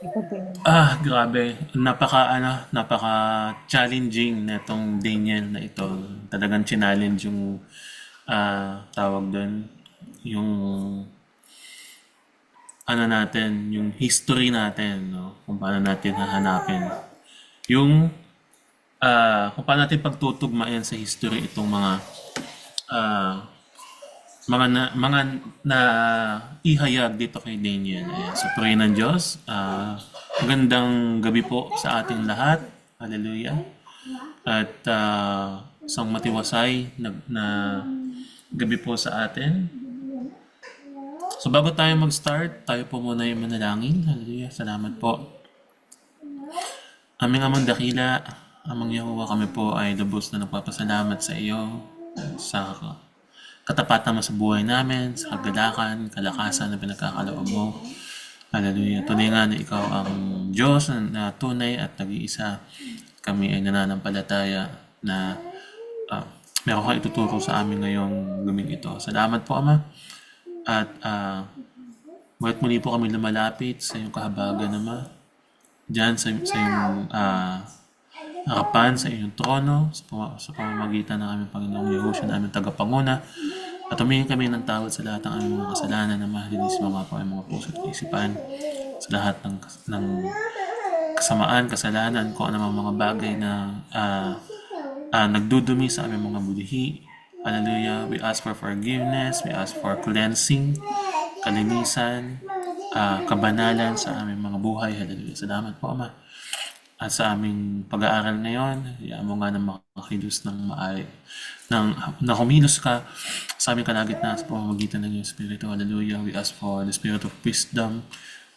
Ikaw din. Grabe. Napaka-challenging na itong Daniel na ito. Talagang challenge yung tawag doon. Yung ano natin, yung history natin, no? Kung paano natin hahanapin. Yung kung paano natin pagtutugmain sa history itong ah, mga na ihayag dito kay Daniel. Ayan. So, pray ng Diyos. Magandang gabi po sa ating lahat. Hallelujah. At isang matiwasay na gabi po sa atin. So, bago tayo mag-start, tayo po muna yung manalangin. Hallelujah. Salamat po. Aming amang dakila, amang Yahuwah, kami po ay lubos na nagpapasalamat sa iyo sa katapatan mo sa buhay namin, sa kagalakan, kalakasan na pinagkakaloob mo. Hallelujah. Tunay nga na ikaw ang Diyos na tunay at nag-iisa. Kami ay nananampalataya na meron kang ituturo sa amin ngayong gabing ito. Salamat po, Ama. At bawat muli po kami lumalapit sa iyong kahabagan, Ama. Diyan sa iyong harapan, sa iyong trono, sa pamamagitan ng aming Panginoong Yahushua na aming tagapanguna. At humingi kami ng tawad sa lahat ng aming mga kasalanan na mahalinis mga po ay mga puso at isipan. Sa lahat ng kasamaan, kasalanan, kung ano mga bagay na nagdudumi sa aming mga budihi. Hallelujah. We ask for forgiveness. We ask for cleansing, kalinisan, kabanalan sa aming mga buhay. Hallelujah. Salamat po, Ama. At sa aming pag-aaral ngayon, hayaan mo nga na makakilos ng maayos, na kumilos ka sa aming kalagitnaan sa pamamagitan ng iyong Espiritu. Hallelujah. We ask for the Spirit of wisdom,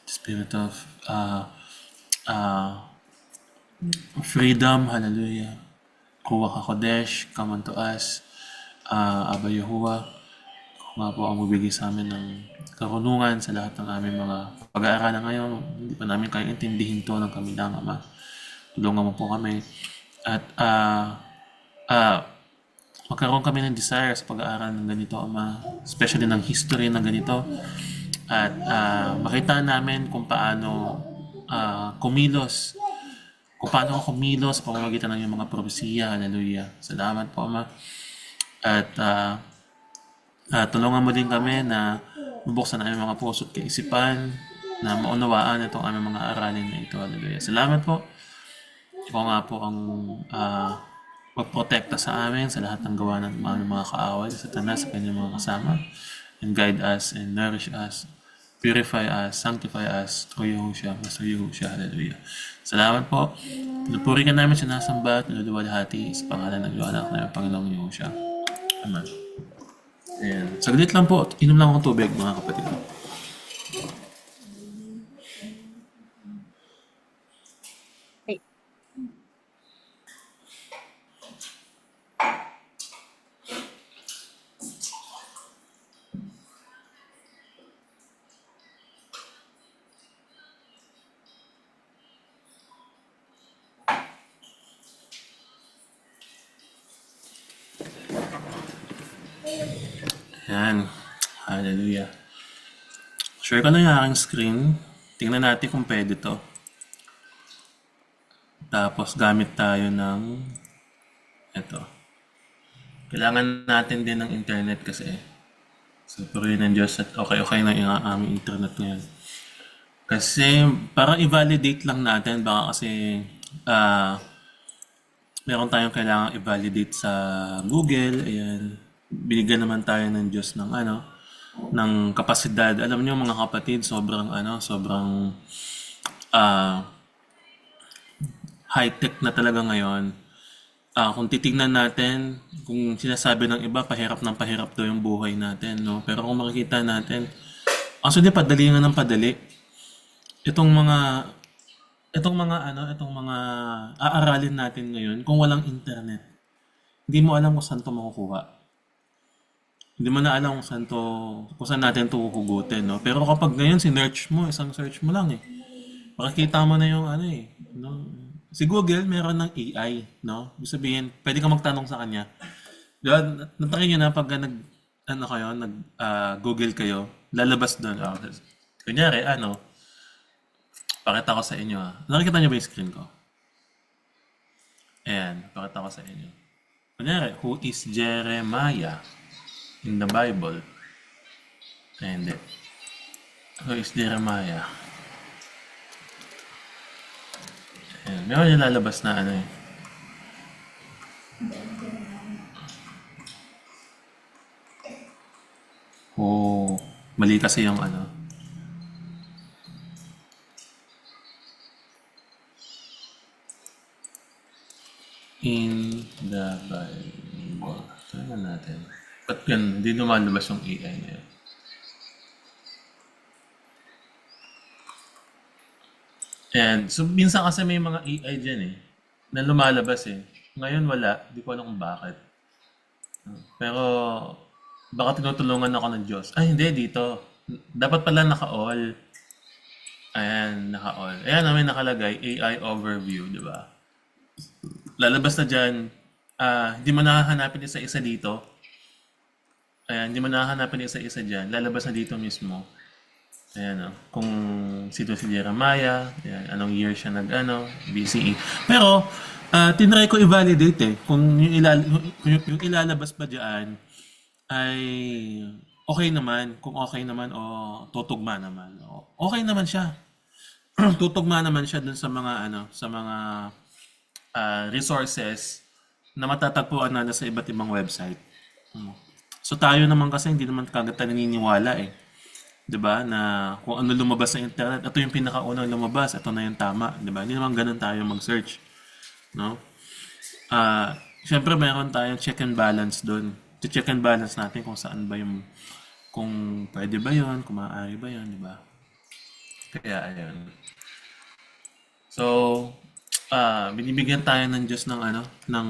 the Spirit of uh, freedom. Hallelujah. Ruach HaKodesh, come unto us. Aba Yahuwah, nga po ang magbigay sa amin ng karunungan sa lahat ng aming mga pag-aaralan ngayon. Hindi pa namin kaya intindihin to ng kami lang, Ama. Tulungan mo po kami. At magkaroon kami ng desire sa pag-aaral ng ganito, Ama. Especially ng history ng ganito. At makita namin kung paano kumilos. Kung paano kumilos sa pamamagitan ng iyong mga propesiya. Hallelujah. Salamat po, Ama. At tulungan mo din kami na mabuksan ang aming mga puso at kaisipan na maunawaan itong aming mga aralin na ito. Hallelujah. Salamat po. Ikaw nga po ang magprotekta sa amin sa lahat ng gawa ng aming mga kaaway sa Satanas sa kanyang mga kasama, and guide us and nourish us, purify us, sanctify us through Yahushua, Master Yahushua. Hallelujah. Salamat po. Pinupuri ka namin, sinasamba at niluluwalhati sa pangalan ng iyong anak na Panginoong Yahushua. Amen. Ayan. Saglit lang po. Inom lang akong tubig, mga kapatid. Ay, Ayan. Hallelujah. Share ko na yung aking screen. Tingnan natin kung pwede to. Tapos gamit tayo ng ito. Kailangan natin din ng internet kasi. So, purihin ng Diyos at okay na yung aming internet ngayon. Kasi, para i-validate lang natin, baka kasi meron tayong kailangan i-validate sa Google. Ayan. Binigyan naman tayo ng Diyos ng ng kapasidad. Alam niyo mga kapatid, sobrang ah, high-tech na talaga ngayon. Kung titignan natin, kung sinasabi ng iba, pahirap ng pahirap daw yung buhay natin, no? Pero kung makikita natin, actually, padali nga ng padali. Itong mga, itong mga aaralin natin ngayon, kung walang internet, hindi mo alam kung saan to makukuha. Hindi mo na alam kung saan natin to huhugutin, no? Pero kapag ngayon, sinearch mo, isang search mo lang eh. Makikita mo na yung no? Si Google meron ng AI, no? Ibig sabihin, pwede ka magtanong sa kanya. Diba, natakin nyo na pag Google kayo, lalabas doon. Kunyari, Pakita ko sa inyo ha. Nakikita niyo ba yung screen ko? Ayan, pakita ko sa inyo. Kunyari, who is Jeremiah in the Bible? Ayan, hindi. Who is Jeremiah? Ayan, meron yung lalabas na ano eh. Oh, mali kasi yung ano. In the Bible. Tingnan natin. Ba't yan? Hindi lumalabas yung AI na yun. And so, minsan kasi may mga AI dyan eh, na lumalabas eh. Ngayon wala, di ko alam kung bakit. Pero, baka tinutulungan ako ng Diyos. Ay, hindi, dito. Dapat pala naka-all. Ayan, naka-all. Ayan, may nakalagay, AI overview, di ba? Lalabas na dyan, hindi mo nakahanapin isa-isa dito. Ayan, hindi mo nakahanapin isa-isa dyan. Lalabas na dito mismo. Ayan, kung sino si Jeremiah, ayan, anong year siya BCE. Pero, tinry ko i-validate eh. Kung yung ilalabas ba dyan ay okay naman, kung okay naman o tutugma naman. Okay naman siya. Tutugma naman siya dun sa mga sa mga resources na matatagpuan na sa iba't ibang website. So tayo naman kasi hindi naman kagad tayo naniniwala eh. 'Di ba? Na kung ano lumabas sa internet, ito yung pinakaunang lumabas, ito na yung tama, 'di ba? Hindi naman ganoon tayo mag-search, no? Syempre meron tayong check and balance doon. Check and balance natin kung saan ba yung kung pwede ba 'yon, kung maaari ba 'yon, 'di ba? Kaya ayun. So, binibigyan tayo ng Diyos ng ng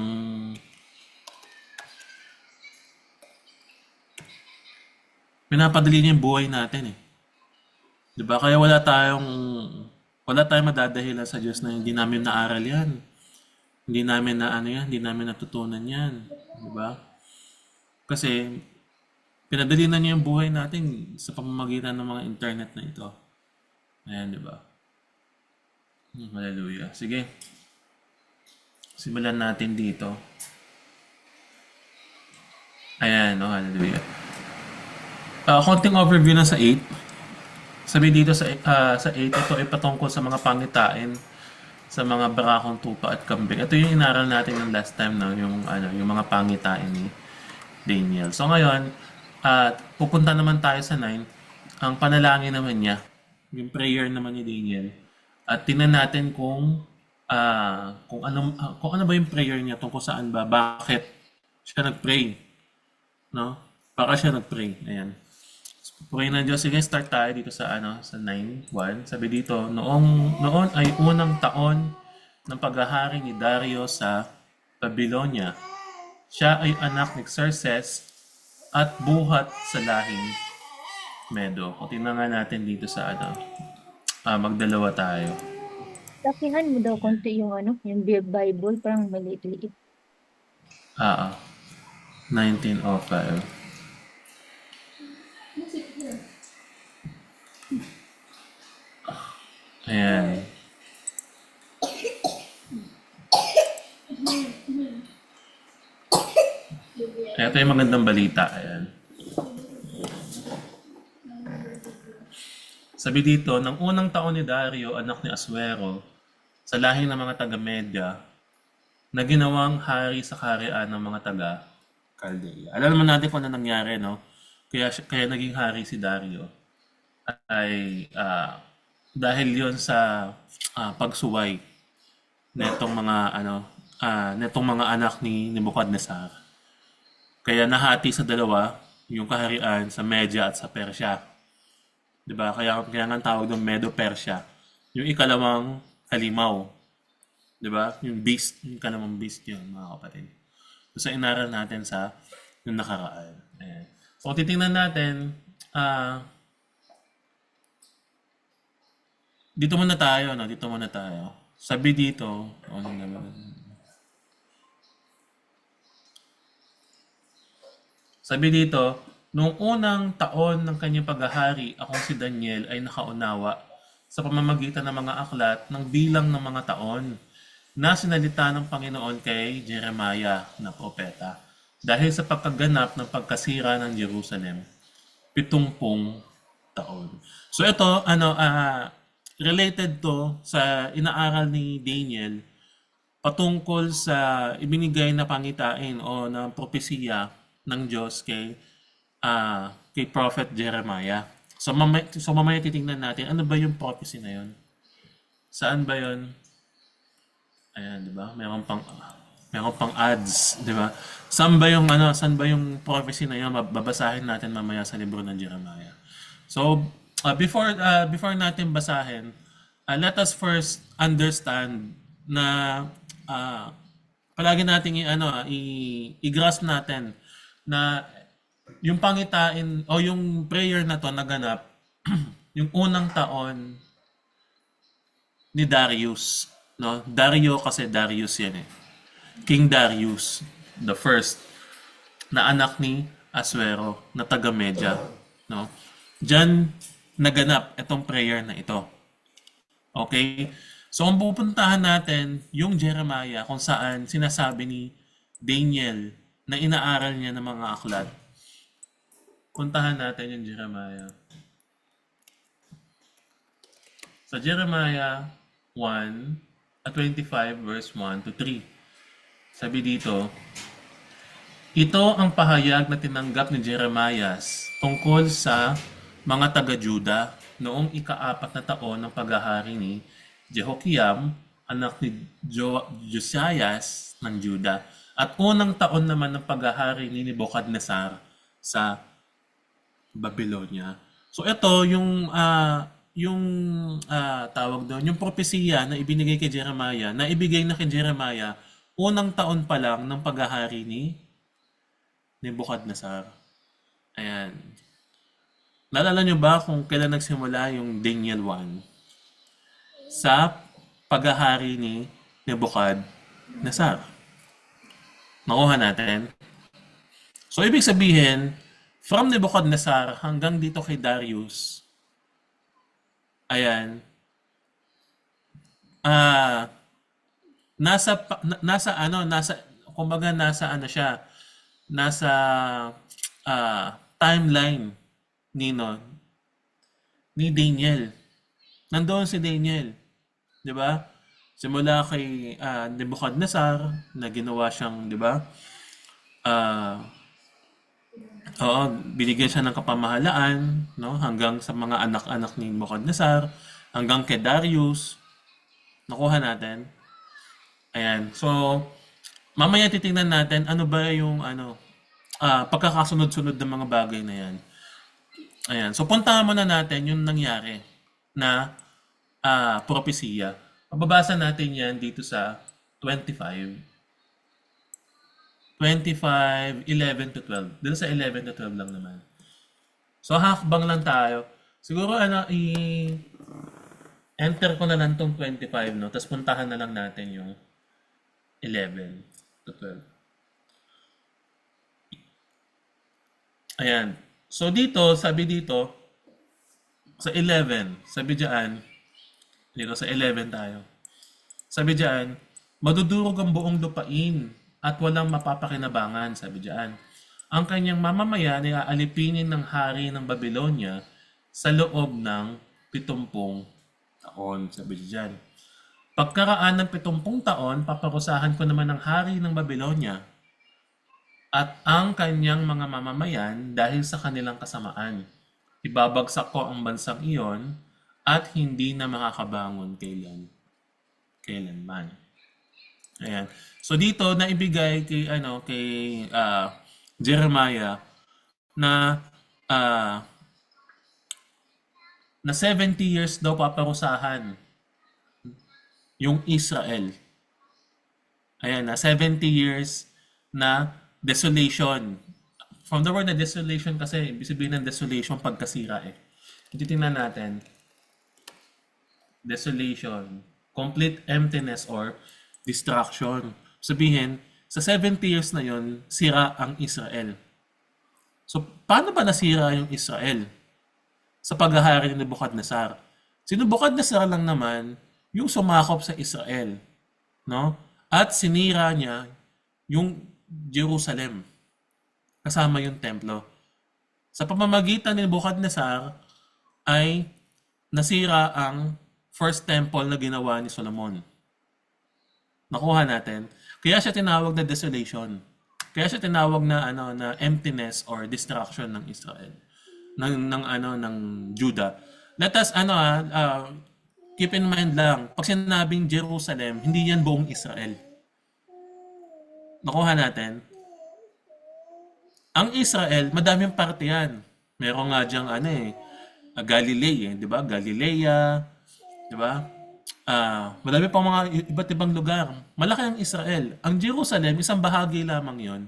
pinapadali niya yung buhay natin eh. 'Di ba? Kaya wala tayong madadahilan sa Diyos na hindi namin naaral 'yan. Hindi namin hindi namin natutunan 'yan, 'di ba? Kasi pinadali na niya yung buhay natin sa pamamagitan ng mga internet na ito. Ayan, 'di ba? Hallelujah. Sige. Simulan natin dito. Ayan, hallelujah. Konting overview na sa 8. Sabi dito sa 8, ito ay patungkol sa mga pangitain, sa mga barakong tupa at kambing. Ito yung inaral natin yung last time na yung mga pangitain ni Daniel. So ngayon, pupunta naman tayo sa 9. Ang panalangin naman niya, yung prayer naman ni Daniel. At tingnan natin kung ano ba yung prayer niya, tungkol saan ba, bakit siya nag-pray, no? Para siya nag-pray. Ayan. Pray ng Diyos. Sige, start tayo dito sa sa 9:1. Sabi dito, noon ay unang taon ng paghahari ni Dario sa Babylonia. Siya ay anak ni Xerxes at buhat sa lahing Medo. O tingnan nga natin dito sa magdalawa tayo. Lakihan mo daw konti yung yung Bible, parang maliit-liit. 1905. Ayan. Ito yung magandang balita. Ayan. Sabi dito, ng unang taon ni Dario, anak ni Asuero, sa lahi ng mga taga-Media, na ginawang hari sa kaharian ng mga taga-Caldea. Alam naman natin kung ano nangyari, no? Kaya naging hari si Dario ay dahil yon sa pagsuway netong mga anak ni Nebuchadnezzar. Kaya nahati sa dalawa yung kaharian sa Media at sa Persia. 'Di ba? Kaya nga ang tawag doon Medo-Persia. Yung ikalawang halimaw. 'Di ba? Yung beast, yung ikalawang beast yun, mga kapatid. So inaral natin sa yung nakaraan. Ayan. So titingnan natin, dito muna tayo, no? Dito muna tayo. Sabi dito, ano naman? Sabi dito, noong unang taon ng kanyang paghahari, akong si Daniel ay nakaunawa sa pamamagitan ng mga aklat ng bilang ng mga taon na sinalita ng Panginoon kay Jeremiah na propeta dahil sa pagkaganap ng pagkasira ng Jerusalem, 70 taon. So ito, related to sa inaaral ni Daniel patungkol sa ibinigay na pangitain o na propesiya ng Diyos kay Prophet Jeremiah. So mamaya titingnan natin ano ba yung prophecy na yun? Saan ba yun? Ayan, 'di ba? Meron pang ads, 'di ba? Saan ba yung prophecy na yun? Babasahin natin mamaya sa libro ng Jeremiah. So, before natin basahin, let us first understand na palagi nating i-grasp natin na yung pangitain o yung prayer na to naganap yung unang taon ni Darius, no? Dario kasi Darius 'yan eh. King Darius the first na anak ni Asuero na taga Media, no? Diyan naganap itong prayer na ito. Okay? So kung pupuntahan natin yung Jeremiah kung saan sinasabi ni Daniel na inaaral niya ng mga aklat. Puntahan natin yung Jeremiah. Sa Jeremiah 25 verse 1 to 3. Sabi dito, ito ang pahayag na tinanggap ni Jeremiah tungkol sa mga taga-Juda noong ika-4 na taon ng paghahari ni Jehoiakim, anak ni Josias ng Juda, at unang taon naman ng paghahari ni Nebuchadnezzar sa Babylonia. So ito tawag doon, yung propesiya na ibinigay kay Jeremiah, na ibigay na kay Jeremiah unang taon pa lang ng paghahari ni Nebuchadnezzar. Ayan. Naalala nyo ba kung kailan nagsimula yung Daniel 1? Sa paghahari ni Nebuchadnezzar. Nakuha natin. So, ibig sabihin, from Nebuchadnezzar hanggang dito kay Darius, ayan, kumbaga nasa timeline ni Daniel. Nandoon si Daniel, 'di ba? Simula kay Nebuchadnezzar na ginawa siyang, 'di ba? Binigyan siya ng kapamahalaan, no? Hanggang sa mga anak-anak ni Nebuchadnezzar, hanggang kay Darius. Nakuha natin. Ayan. So, mamaya titingnan natin ano ba yung pagkakasunod-sunod ng mga bagay na yan. Ayan. So, puntahan muna natin yung nangyari na propesiya. Mababasa natin yan dito sa 11 to 12. Dito sa 11 to 12 lang naman. So, hakbang lang tayo. Siguro, enter ko na lang tong 25, no? Tapos puntahan na lang natin yung 11 to 12. Ayan. So, sabi dito, sa 11, sabi dyan, dito sa 11 tayo. Sabi dyan, madudurog ang buong lupain at walang mapapakinabangan, sabi dyan. Ang kanyang mamamayan ay aalipinin ng hari ng Babylonia sa loob ng 70 taon, sabi dyan. Pagkaraan ng 70 taon, paparusahan ko naman ang hari ng Babylonia at ang kanyang mga mamamayan dahil sa kanilang kasamaan. Ibabagsak ko ang bansang iyon at hindi na makakabangon kailanman. Ayan. So dito naibigay kay Jeremiah na 70 years daw paparusahan yung Israel. Ayan, na 70 years na desolation. From the word na desolation kasi, ibig sabihin ng desolation pagkasira eh. Titingnan natin. Desolation. Complete emptiness or destruction. Sabihin, sa 70 years na yon, sira ang Israel. So, paano ba nasira yung Israel? Sa paghahari ni Nebuchadnezzar. Si Nebuchadnezzar lang naman yung sumakop sa Israel, no? At sinira niya yung Jerusalem kasama yung templo. Sa pamamagitan ni Nebuchadnezzar ay nasira ang first temple na ginawa ni Solomon. Nakuha natin. Kaya siya tinawag na desolation. Kaya siya tinawag na na emptiness or destruction ng Israel. Ng Judah. Let us keep in mind lang, pag sinabing Jerusalem, hindi yan buong Israel. Nakuha natin. Ang Israel, madaming parte yan. Meron nga diyang Galilee, di ba? Galilea, di ba? Madami pang mga iba't ibang lugar. Malaki ang Israel. Ang Jerusalem, isang bahagi lamang yon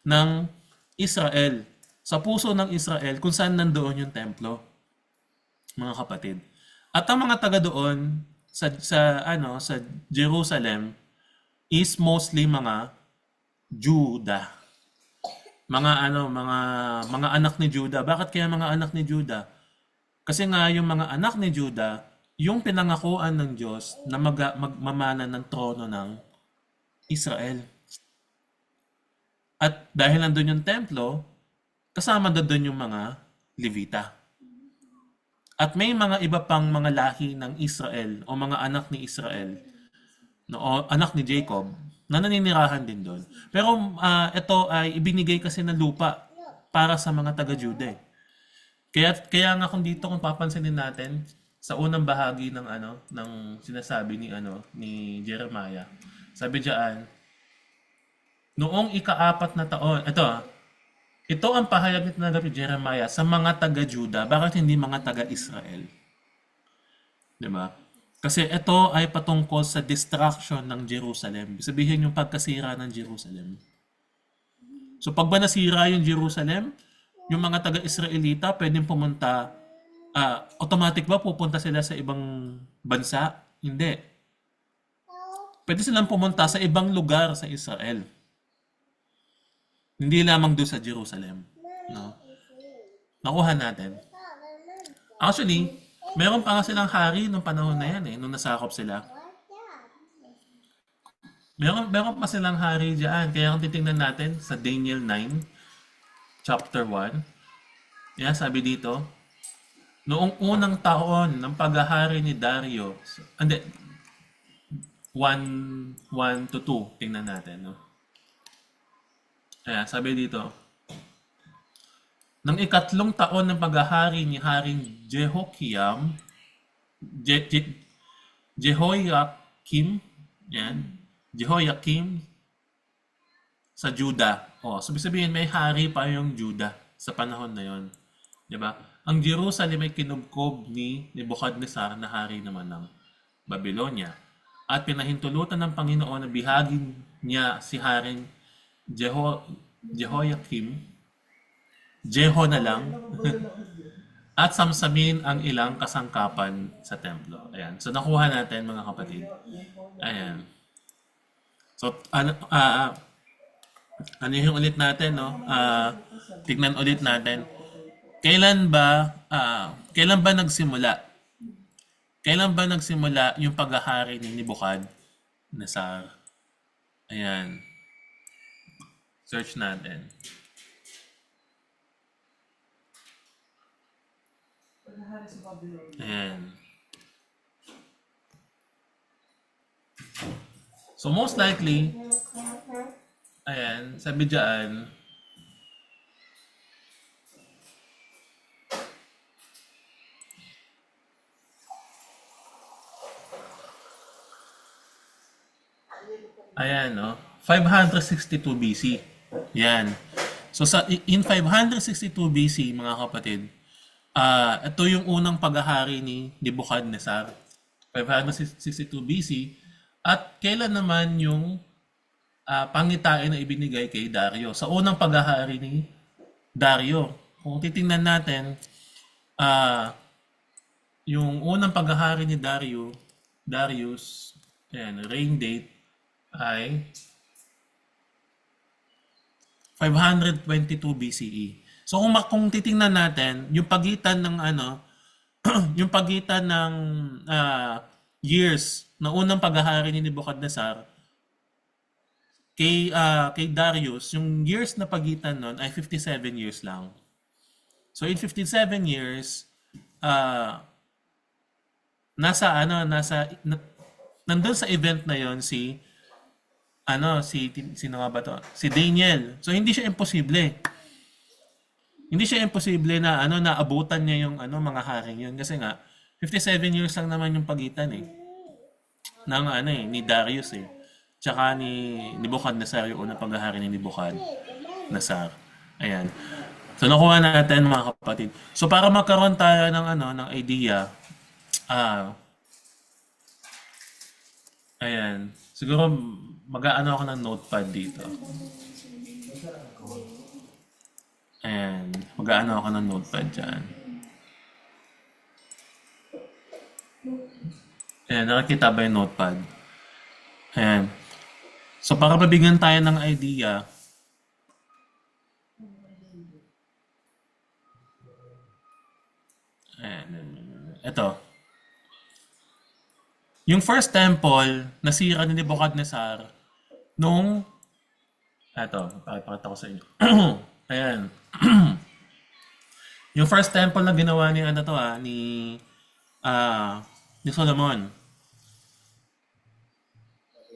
ng Israel. Sa puso ng Israel, kung saan nandoon yung templo, mga kapatid. At ang mga taga doon sa Jerusalem is mostly mga Juda. Mga anak ni Juda. Bakit kaya mga anak ni Juda? Kasi nga yung mga anak ni Juda, yung pinangakuan ng Diyos na magmamana ng trono ng Israel. At dahil nandun yung templo, kasama doon yung mga Levita. At may mga iba pang mga lahi ng Israel o mga anak ni Israel o anak ni Jacob na naninirahan din doon. Pero ito ay ibinigay kasi ng lupa para sa mga taga-Juda. Kaya nga kung papansinin natin sa unang bahagi ng sinasabi ni Jeremiah. Sabi diyan, noong ika-4 na taon, ito ang pahayag na ni Jeremiah sa mga taga-Juda, bakit hindi mga taga-Israel? 'Di ba? Kasi ito ay patungkol sa destruction ng Jerusalem. Sabihin yung pagkasira ng Jerusalem. So pag ba nasira yung Jerusalem, yung mga taga-Israelita pwedeng pumunta, automatic ba pupunta sila sa ibang bansa? Hindi. Pwede silang pumunta sa ibang lugar sa Israel. Hindi lamang doon sa Jerusalem. No? Nakuha natin. Actually, meron pa nga silang hari nung panahon na yan nung nasakop sila. Meron pa silang hari diyan. Kaya kung titingnan natin sa Daniel 9, chapter 1, sabi dito, noong unang taon ng paghahari ni Dario, 1 to 2, tingnan natin. No? Sabi dito, nang ikatlong taon ng paghahari ni Haring Jehoiakim, Jehoiakim sa Juda. So sabihin may hari pa yung Juda sa panahon na yon, 'di ba? Ang Jerusalem ay kinubkob ni Nebuchadnezzar na hari naman ng Babylonia. At pinahintulutan ng Panginoon na bihagin niya si Haring Jehoiakim, Jeho na lang, at samsamin ang ilang kasangkapan sa templo. Ayan. So nakuha natin mga kapatid. Ayan. So yung ulit natin, no? Tignan ulit natin. Kailan ba nagsimula? Kailan ba nagsimula yung paghahari ni Nebuchadnezzar? Ayan. Search natin. Ayan. So most likely, sabi dyan, no? 562 BC. Yan. So in 562 BC, mga kapatid, ito yung unang paghahari ni Nebuchadnezzar. 562 BC. At kailan naman yung pangitain na ibinigay kay Dario? Sa unang paghahari ni Dario. Kung titingnan natin, yung unang paghahari ni Darius, reign date ay 522 BCE. So kung titingnan natin, yung pagitan ng yung pagitan ng years ng unang paghahari ni Nebuchadnezzar kay Darius, yung years na pagitan nun ay 57 years lang. So in 57 years, ah nandun sa event na yon sino nga ba to? Si Daniel. So hindi siya imposible. Hindi siya imposible na naabutan niya yung mga haring yun kasi nga 57 years lang naman yung pagitan ng ni Darius tsaka ni Nebuchadnezzar yung unang paghahari ni Nebuchadnezzar. Ayan. So nakuha natin mga kapatid. So para magkaroon tayo ng idea, ayan. Siguro mag-aano ako ng notepad dito. Ayan. Mag-aano ako ng notepad dyan. Ayan. Nakikita ba yung notepad? Ayan. So para mabigyan tayo ng idea, ayan. Ito. Yung first temple, nasira ni Nebuchadnezzar nung... Ito, pakipakita ko sa inyo. Ayan. Yung first temple na ginawa ni ni Solomon.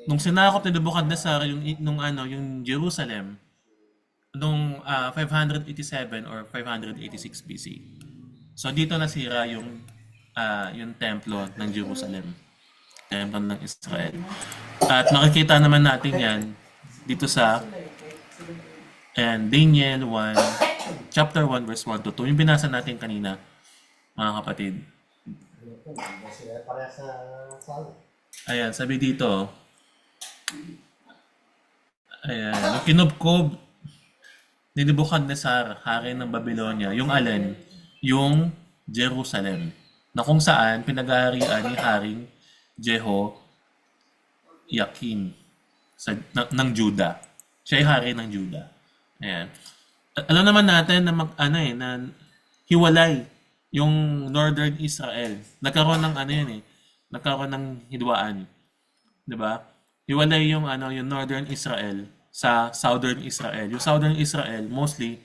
Nung sinakop ni Nebuchadnezzar yung Jerusalem nung 587 or 586 BC. So dito nasira yung templo ng Jerusalem. Templo ng Israel. At makikita naman natin yan dito sa Daniel 1, chapter 1, verse 1 to 2. Yung binasa natin kanina, mga kapatid. Ayan, sabi dito, ayan, yung kinubkob ni Nebuchadnezzar, hari ng Babylonia, yung alin? Yung Jerusalem, na kung saan pinag-aarian ni Haring Jehoiakim ng Juda. Siya ay hari ng Juda. Ayan. Alam naman natin na na hiwalay yung Northern Israel. Nagkaroon ng nagkaroon ng hidwaan. 'Di ba? Hiwalay yung Northern Israel sa Southern Israel. Yung Southern Israel mostly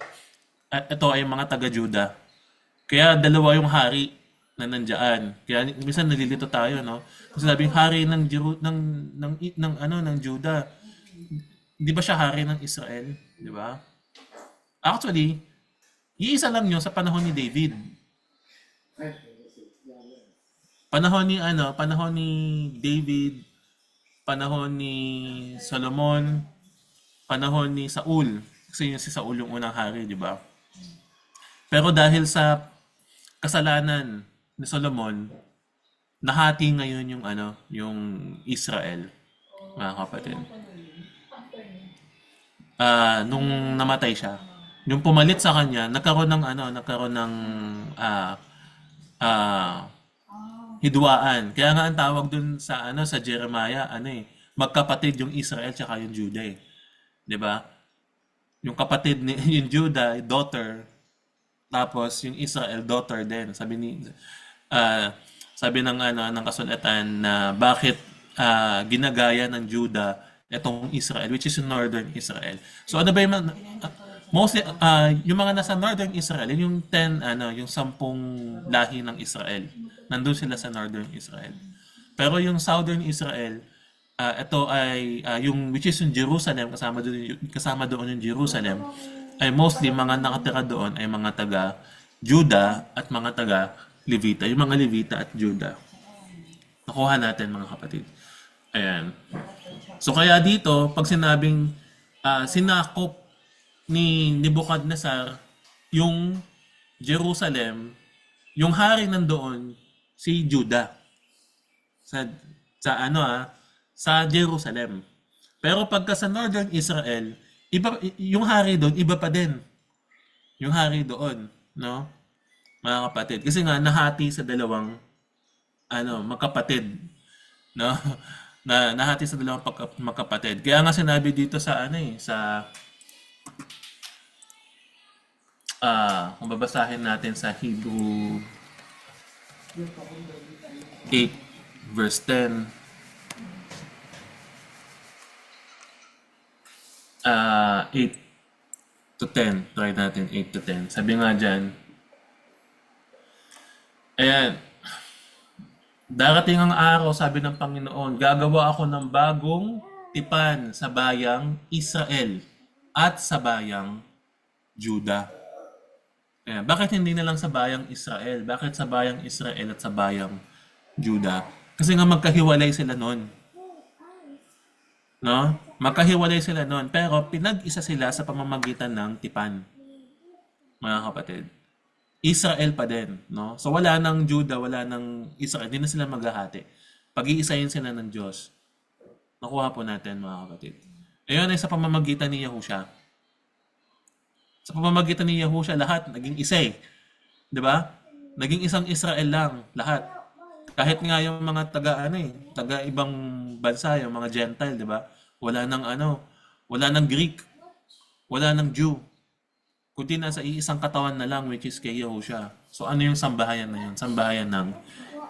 ito ay mga taga-Juda. Kaya dalawa yung hari na nandiyan. Kaya minsan nalilito tayo, no? Kasi sabing hari ng Juda. Di ba siya hari ng Israel? Di ba? Actually, iisa lang yun sa panahon ni David. Panahon ni David, panahon ni Solomon, panahon ni Saul. Kasi yun si Saul yung unang hari, di ba? Pero dahil sa kasalanan ni Solomon, nahati ngayon yung Israel, mga kapatid. Nung namatay siya, yung pumalit sa kanya, nagkaroon ng hidwaan. Kaya nga ang tawag dun sa Jeremiah, magkapatid yung Israel tsaka yung Judah, 'di ba? Yung kapatid ni yung Judah, daughter, tapos yung Israel daughter din. Sabi ng kasulatan na bakit ginagaya ng Judah itong Israel, which is Northern Israel. So ano ba yung mostly yung mga nasa Northern Israel, yung 10 yung 10 lahi ng Israel. Nandun sila sa Northern Israel. Pero yung Southern Israel, ito ay yung which is yung Jerusalem, kasama doon yung Jerusalem, ay mostly mga nakatira doon ay mga taga Juda at mga taga Levita. Yung mga Levita at Juda. Nakuha natin mga kapatid. Ayan. So kaya dito, pag sinabing sinakop ni Nebuchadnezzar yung Jerusalem, yung hari nandoon si Juda. Sa Jerusalem. Pero pagka sa Northern Israel, iba yung hari doon, iba pa din. Yung hari doon, no? Mga kapatid. Kasi nga nahati sa dalawang magkapatid, no? Nahati sa dalawang magkapatid. Kaya nga sinabi dito sa kung babasahin natin sa Hebrew 8 verse 10. 8 to 10. Try natin 8 to 10. Sabi nga dyan, ayan, darating ang araw, sabi ng Panginoon, gagawa ako ng bagong tipan sa bayang Israel at sa bayang Juda. Ayan, bakit hindi na lang sa bayang Israel? Bakit sa bayang Israel at sa bayang Juda? Kasi nga magkahiwalay sila noon. No? Magkahiwalay sila noon. Pero pinag-isa sila sa pamamagitan ng tipan. Mga kapatid. Israel pa din. No? So wala nang Juda, wala nang Israel. Hindi na sila maghahati. Pag-iisayin sila ng Diyos. Nakuha po natin mga kapatid. Ayun ay sa pamamagitan ni Yahusha. Sa pamamagitan ni Yahusha, lahat naging isa eh. 'Di ba? Naging isang Israel lang, lahat. Kahit nga yung mga taga ibang bansa, yung mga Gentile, 'di ba? Wala nang Greek, wala nang Jew. Kundi nasa iisang katawan na lang, which is kay Yahusha. So ano yung sambahayan na yun? Sambahayan ng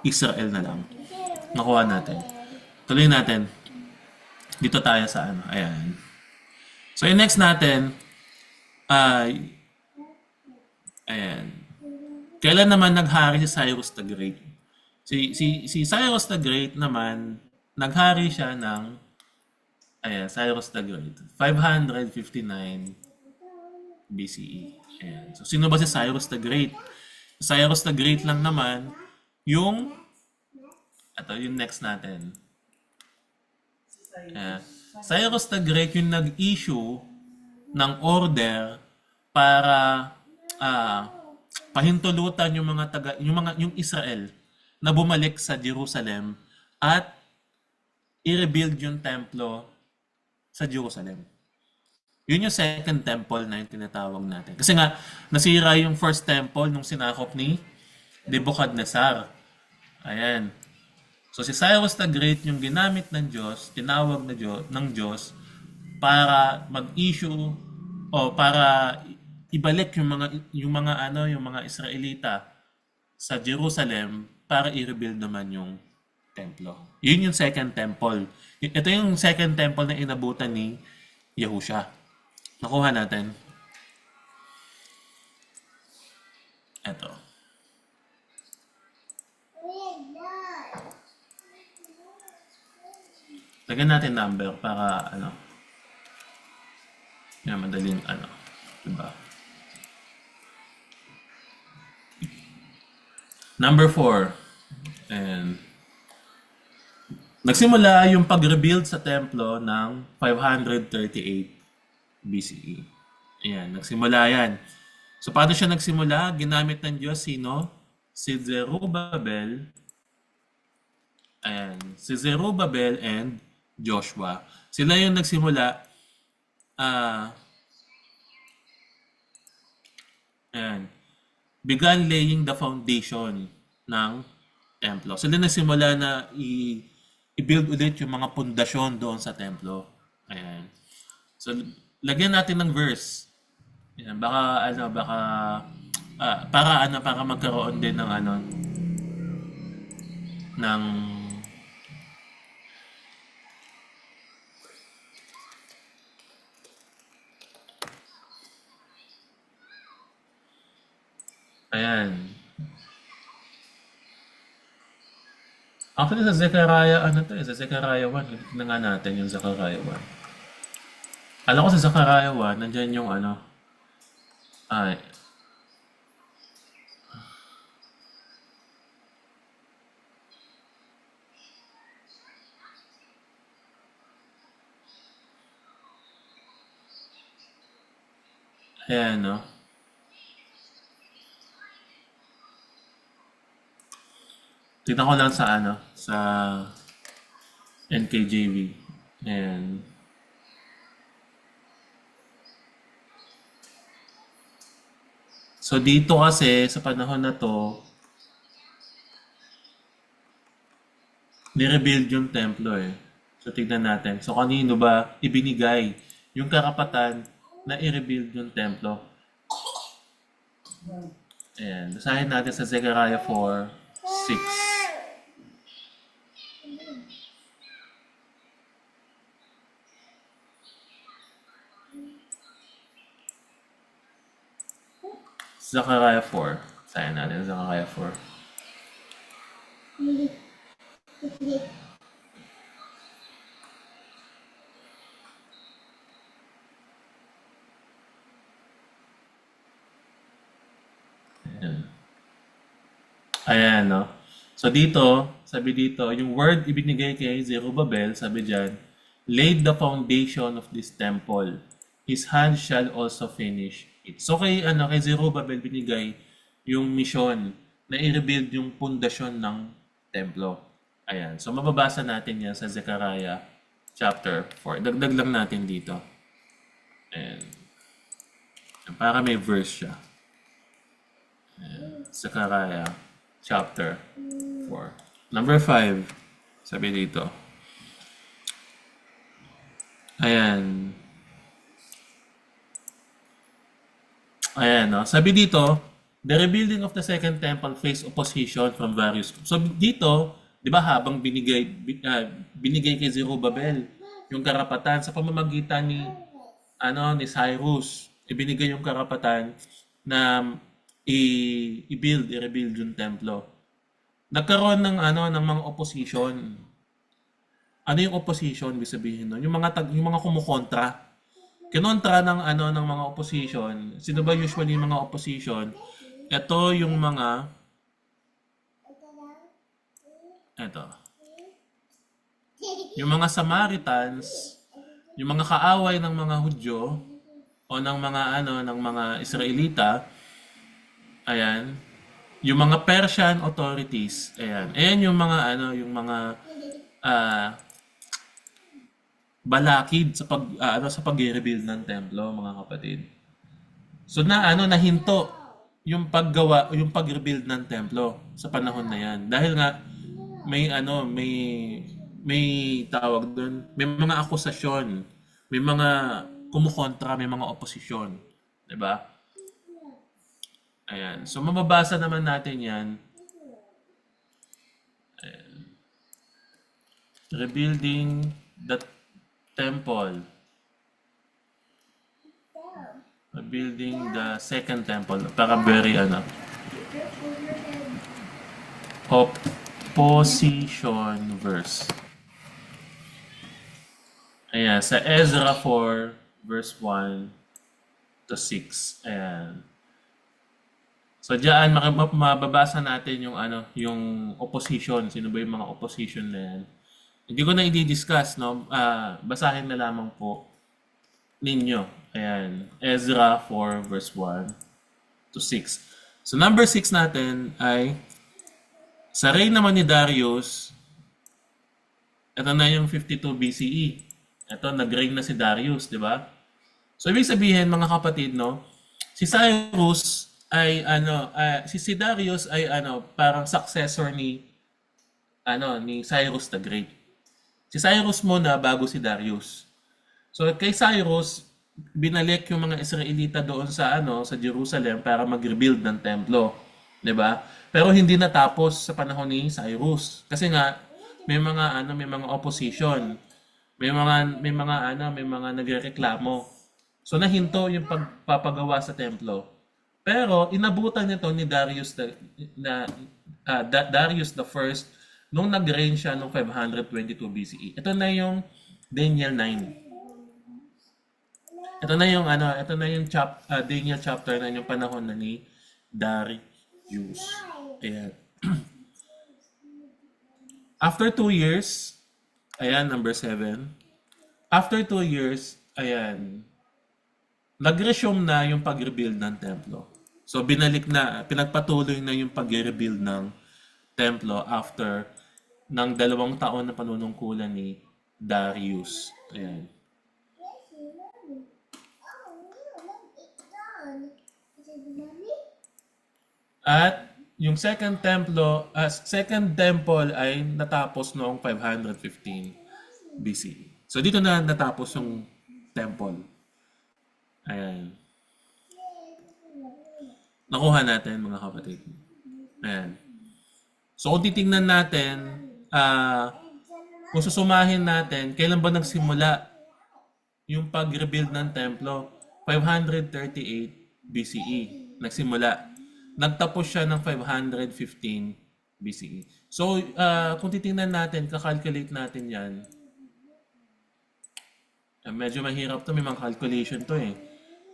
Israel na lang. Nakuha natin. Tuloy natin. Dito tayo sa ayan. So yung next natin, ayan. Kailan naman naghari si Cyrus the Great? Si Cyrus the Great naman, naghari siya ng, Cyrus the Great, 559 BCE. Ayan. So sino ba si Cyrus the Great? Cyrus the Great lang naman, yung next natin. Cyrus the Great yung nag-issue ng order para pahintulutan yung Israel na bumalik sa Jerusalem at i-rebuild yung templo sa Jerusalem. Yun yung second temple na yung tinatawag natin. Kasi nga, nasira yung first temple nung sinakop ni Nebuchadnezzar. Ayan. So si Cyrus the Great yung ginamit ng Diyos, tinawag ng Diyos para mag-issue o para ibalik yung mga Israelita sa Jerusalem para i-rebuild naman yung templo. Yun yung second temple. Ito yung second temple na inabutan ni Yahusha. Nakuha natin. Ito. Lagyan natin number para madaling diba? Number 4. And nagsimula yung pag-rebuild sa templo ng 538 BCE. Ayan, nagsimula yan. So paano siya nagsimula? Ginamit ng Diyos sino? Si Zerubbabel. Ayan, si Zerubbabel and Joshua. Sila yung nagsimula began laying the foundation ng templo. Sila nagsimula na i-build ulit yung mga pundasyon doon sa templo. Ayan. So lagyan natin ng verse. Ayan, para magkaroon din ng ng ayan. Actually, sa Zechariah, sa Zechariah 1, tignan nga natin yung Zechariah 1. Alam ko sa Zechariah 1, nandyan yung ayan, no? Tignan ko lang sa NKJV. Ayan. So dito kasi, sa panahon na to, ni-rebuild yung templo eh. So tignan natin. So kanino ba ibinigay yung karapatan na i-rebuild yung templo? Ayan. Basahin natin sa Zechariah 4. 6. Zechariah 4. Sayan natin, Zechariah 4. Ayan, no? So dito, sabi dito, yung word ibinigay kay Zerubbabel, sabi diyan, laid the foundation of this temple. His hand shall also finish it. So kay Zerubbabel binigay yung mission na i-rebuild yung pundasyon ng templo. Ayan. So mababasa natin yan sa Zechariah chapter 4. Dagdag lang natin dito. Ayan. Para may verse siya. Ayan. Zechariah chapter 4. Number 5. Sabi dito. Ayan. Ayan, no? Sabi dito, the rebuilding of the second temple faced opposition from various groups. So dito, di ba habang binigay kay Zerubbabel yung karapatan sa pamamagitan ni Cyrus, ibinigay yung karapatan na i-rebuild yung templo. Nagkaroon ng mga opposition. Ano yung opposition, ibig sabihin nun? Yung mga kumukontra. Kinontra ng mga opposition. Sino ba usually yung mga opposition? Ito yung mga yung mga Samaritans, yung mga kaaway ng mga Hudyo o ng mga Israelita. Ayan. Yung mga Persian authorities. Ayan. Ayan yung mga balakid sa pag-rebuild ng templo, mga kapatid. So nahinto yung pag-rebuild ng templo sa panahon na 'yan. Dahil nga may tawag doon, may mga akusasyon, may mga kumukontra, may mga oposisyon, 'di ba? Ayan. So mababasa naman natin 'yan. Ayan. Rebuilding the temple. Building the second temple. Para very opposition verse. Ayan, sa Ezra 4 verse 1 to 6. Ayan. So diyan mababasa natin yung opposition, sino ba yung mga opposition na yan. Hindi ko na i-discuss, no? Basahin na lamang po ninyo. Ayan. Ezra 4 verse 1 to 6. So number 6 natin ay sa reign naman ni Darius, ito na yung 52 BCE. Ito, nag-reign na si Darius, di ba? So ibig sabihin, mga kapatid, no? Si Cyrus ay si Darius ay parang successor ni Cyrus the Great. Si Cyrus muna bago si Darius. So kay Cyrus, binalik yung mga Israelita doon sa Jerusalem para mag-rebuild ng templo, 'di ba? Pero hindi natapos sa panahon ni Cyrus kasi nga may mga opposition. May mga nagrereklamo. So nahinto yung pagpapagawa sa templo. Pero inabutan nito ni Darius Darius the First nung nag-reign siya noong 522 BCE. Ito na yung Daniel 9. Ito na yung Daniel chapter na yung panahon na ni Darius. Ayan. After 2 years, ayan, number 7. After 2 years, ayan, nag-resume na yung pag-rebuild ng templo. So pinagpatuloy na yung pag-rebuild ng templo after ng 2 taon na panunungkulan ni Darius. Ayan. At yung second temple ay natapos noong 515 BCE. So dito na natapos yung temple. Ayan. Nakuha natin, mga kapatid. Ayan. So kung titingnan natin, kung susumahin natin, kailan ba nagsimula yung pag-rebuild ng templo? 538 BCE nagsimula. Nagtapos siya ng 515 BCE. So kung titingnan natin, kakalculate natin yan, medyo mahirap to, may mga calculation to eh.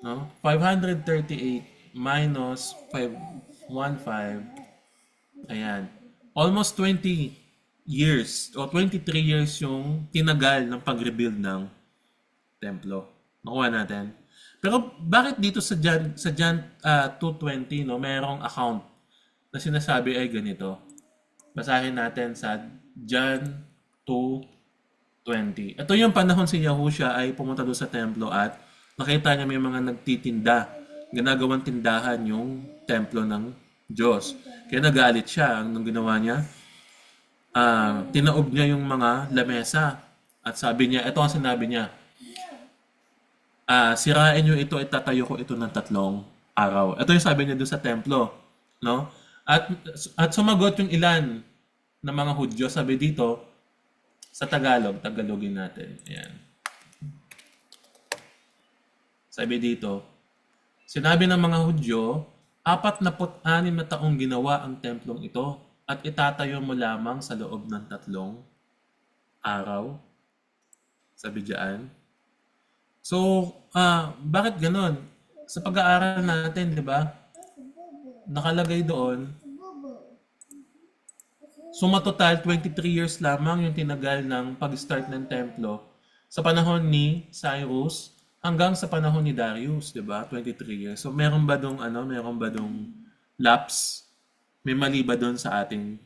No? 538 minus 515, ayan. Almost 20 years o 23 years yung tinagal ng pag-rebuild ng templo. Nakuha natin. Pero bakit dito sa John 2:20 no, merong account na sinasabi ay ganito. Basahin natin sa John 2:20. Ito yung panahon si Yahushua ay pumunta doon sa templo at nakita niya may mga nagtitinda. Ginagawang tindahan yung templo ng Diyos. Kaya nagalit siya. Anong ginawa niya? Tinaob niya yung mga lamesa. At sabi niya, ito ang sinabi niya, sirain niyo ito, itatayo ko ito ng 3 araw. Ito yung sabi niya doon sa templo. No? At sumagot yung ilan ng mga Hudyo. Sabi dito, sa Tagalogin natin. Ayan. Sabi dito, sinabi ng mga Hudyo, 46 na taong ginawa ang templong ito at itatayo mo lamang sa loob ng 3 araw. Sabi diyan. So, bakit ganon? Sa pag-aaral natin, di ba? Nakalagay doon, suma total 23 years lamang yung tinagal ng pag-start ng templo sa panahon ni Cyrus hanggang sa panahon ni Darius, di ba? 23 years. So meron ba dong lapse? May mali ba doon sa ating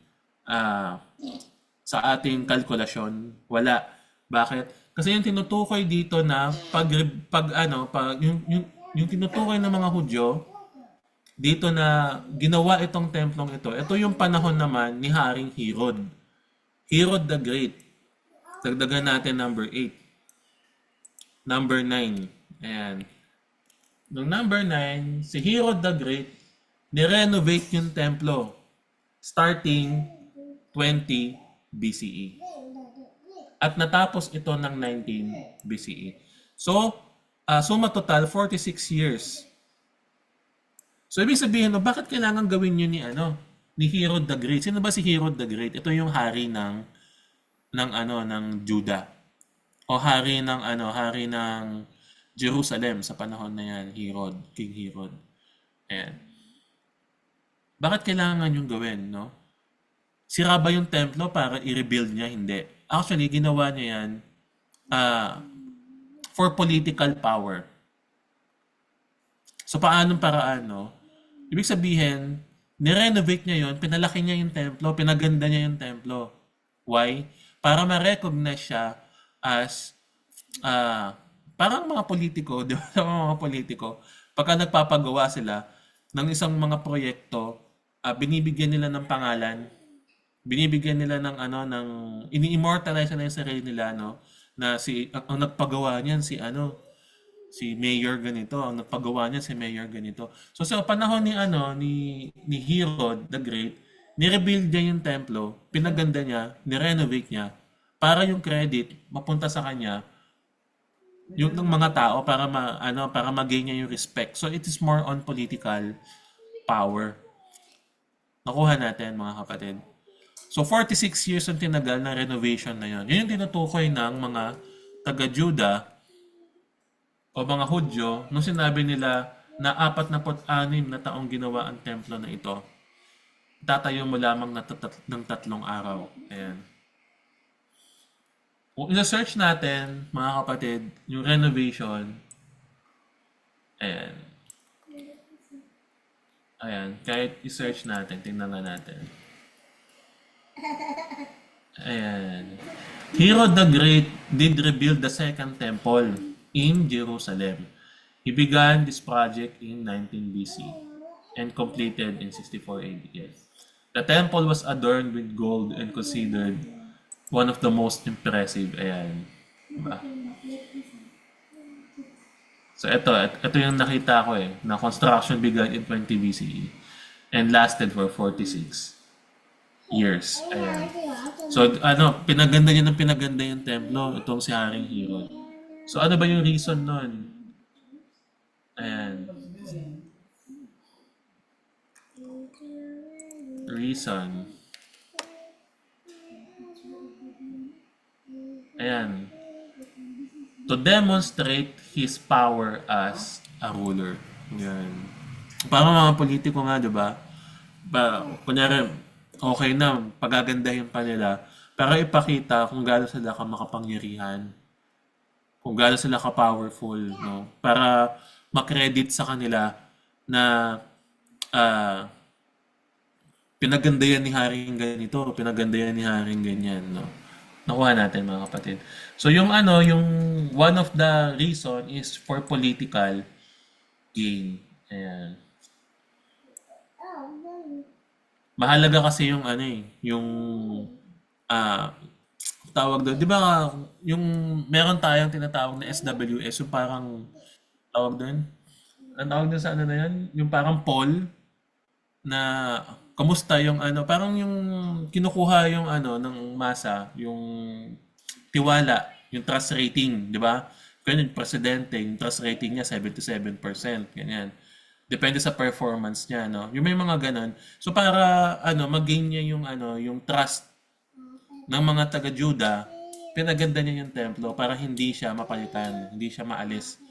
kalkulasyon? Wala. Bakit? Kasi yung tinutukoy dito na yung tinutukoy ng mga Hudyo dito na ginawa itong templong ito. Ito yung panahon naman ni Haring Herod. Herod the Great. Dagdagan natin number 8. Number 9. Ayan. Noong number 9, si Herod the Great, nirenovate yung templo starting 20 BCE. At natapos ito ng 19 BCE. So, suma total, 46 years. So, ibig sabihin, bakit kailangan gawin yun ni Herod the Great? Sino ba si Herod the Great? Ito yung hari ng Judah. O hari ng Jerusalem sa panahon na yan, King Herod. Ayan. Bakit kailangan yung gawin, no? Sira ba yung templo para i-rebuild niya? Hindi. Actually, ginawa niya yan for political power. So, paanong paraan, no? Ibig sabihin, nirenovate niya yon, pinalaki niya yung templo, pinaganda niya yung templo. Why? Para ma-recognize siya as parang mga politiko, di ba? Mga politiko, pagka nagpapagawa sila ng isang mga proyekto, binibigyan nila ng pangalan, binibigyan nila ng ini-immortalize na yung sarili nila, no? Na ang nagpagawa niyan si Mayor ganito, ang nagpagawa niya si Mayor ganito. So sa panahon ni Herod the Great, ni-rebuild niya yung templo, pinaganda niya, ni-renovate niya para yung credit mapunta sa kanya yung ng mga tao para ma-gain niya yung respect. So it is more on political power. Nakuha natin mga kapatid. So 46 years ang tinagal na renovation na yon. Yun yung tinutukoy ng mga taga-Juda o mga Hudyo nung sinabi nila na 46 na taong ginawa ang templo na ito. Tatayo mo lamang ng 3 araw. Ayan. Kung isa-search natin, mga kapatid, yung renovation, ayan. Ayan, kahit i-search natin, tingnan nga natin. Ayan. Herod the Great did rebuild the second temple in Jerusalem. He began this project in 19 BC and completed in 64 AD. Yes. The temple was adorned with gold and considered one of the most impressive. Ayan. Diba? So ito yung nakita ko na construction began in 20 BCE and lasted for 46 years. Ayan. So, pinaganda niya ng pinaganda yung templo, itong si Haring Herod. So, ano ba yung reason nun? Ayan. Reason. Ayan. To demonstrate his power as a ruler. Yan. Parang mga politiko nga, di ba? Kunyari, okay na, pagagandahin pa nila para ipakita kung gaano sila ka makapangyarihan, kung gaano sila ka powerful, no? Para makredit sa kanila na ah, pinagandayan ni Haring ganito, pinagandayan ni Haring ganyan, no? Nakuha natin mga kapatid. So yung yung one of the reason is for political gain. Ayan. Mahalaga kasi yung yung ah tawag doon. 'Di ba yung meron tayong tinatawag na SWS, yung parang tawag doon. Ang tawag doon sa na yan? Yung parang poll na kamusta yung parang yung kinukuha yung ng masa, yung tiwala, yung trust rating, di ba? Kaya yung presidente, yung trust rating niya 77%, ganyan. Depende sa performance niya, no? Yung may mga ganon. So para mag-gain niya yung yung trust ng mga taga-Juda, pinaganda niya yung templo para hindi siya mapalitan, hindi siya maalis.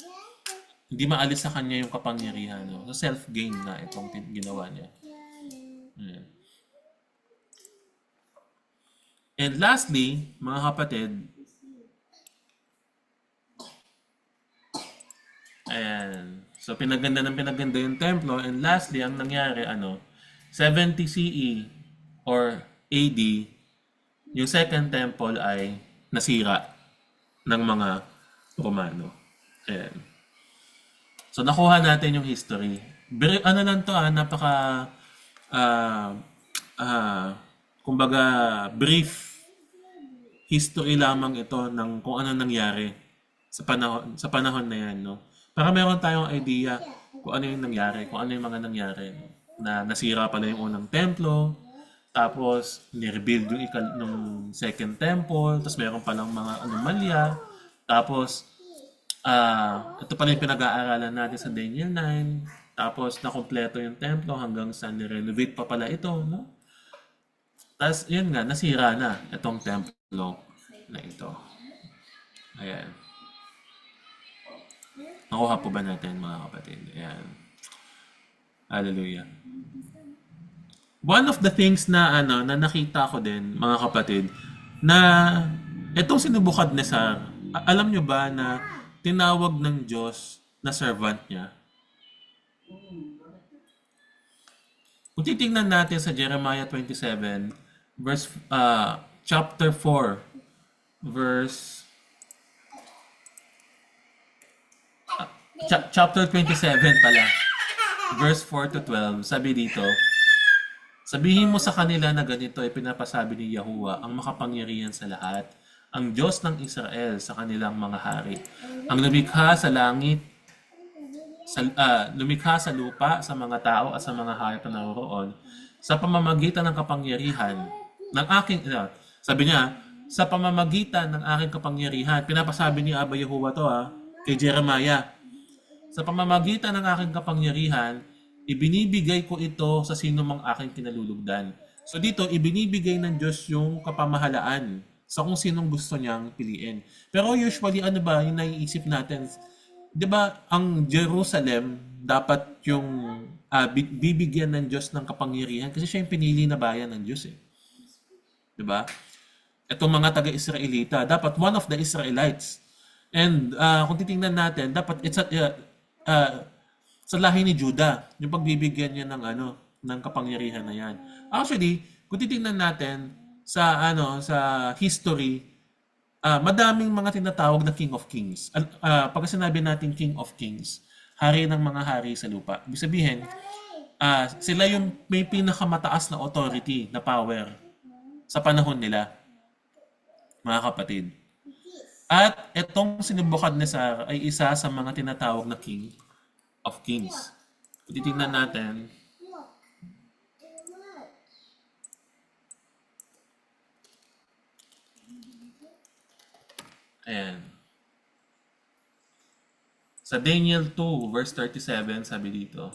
Hindi maalis sa kanya yung kapangyarihan, no? So self-gain na itong ginawa niya. Ayan. And lastly, mga kapatid, ayan. So pinaganda ng pinaganda yung templo, and lastly, ang nangyari 70 CE or AD, yung second temple ay nasira ng mga Romano. Ayan. So nakuha natin yung history. Ano lang to napaka ah kumbaga brief history lamang ito ng kung ano nangyari sa panahon na yan, no? Para meron tayong idea kung ano yung nangyari, kung ano yung mga nangyari, no? Na nasira pala yung unang templo, tapos ni-rebuild yung nung second temple, tapos meron palang mga anomalya, tapos ito pala yung pinag-aaralan natin sa Daniel 9, tapos nakompleto yung templo hanggang sa ni-renovate pa pala ito, no? Tapos yun nga, nasira na itong templo na ito. Ayan. Nakuha po ba natin mga kapatid? Ayan. Hallelujah. One of the things na na nakita ko din mga kapatid na itong si Nebuchadnezzar, alam nyo ba na tinawag ng Diyos na servant niya? Kung titingnan natin sa Jeremiah 27 verse chapter 4 verse chapter 27 pala, verse 4 to 12, sabi dito, sabihin mo sa kanila na ganito ay pinapasabi ni Yahuwah, ang makapangyarihan sa lahat, ang Diyos ng Israel sa kanilang mga hari, ang lumikha sa langit, lumikha sa lupa, sa mga tao at sa mga hayop na naroroon, sa pamamagitan ng kapangyarihan ng aking, sabi niya, sa pamamagitan ng aking kapangyarihan, pinapasabi ni Abba Yahuwah to kay Jeremiah, sa pamamagitan ng aking kapangyarihan, ibinibigay ko ito sa sino mang aking kinalulugdan. So dito, ibinibigay ng Diyos yung kapamahalaan sa kung sinong gusto niyang piliin. Pero usually, ano ba yung naiisip natin? Di ba, ang Jerusalem, dapat yung bibigyan ng Diyos ng kapangyarihan kasi siya yung pinili na bayan ng Diyos eh. Di ba? Itong mga taga-Israelita, dapat one of the Israelites. And kung titingnan natin, dapat it's sa lahi ni Judah, yung pagbibigyan niya ng ng kapangyarihan na yan. Actually, kung titingnan natin sa sa history, madaming mga tinatawag na King of Kings. Pag sinabi natin King of Kings, hari ng mga hari sa lupa. Ibig sabihin, sila yung may pinakamataas na authority, na power sa panahon nila, mga kapatid. At itong si Nebuchadnezzar ay isa sa mga tinatawag na King of Kings. Kung titingnan natin, Ayan. Sa Daniel 2, verse 37, sabi dito.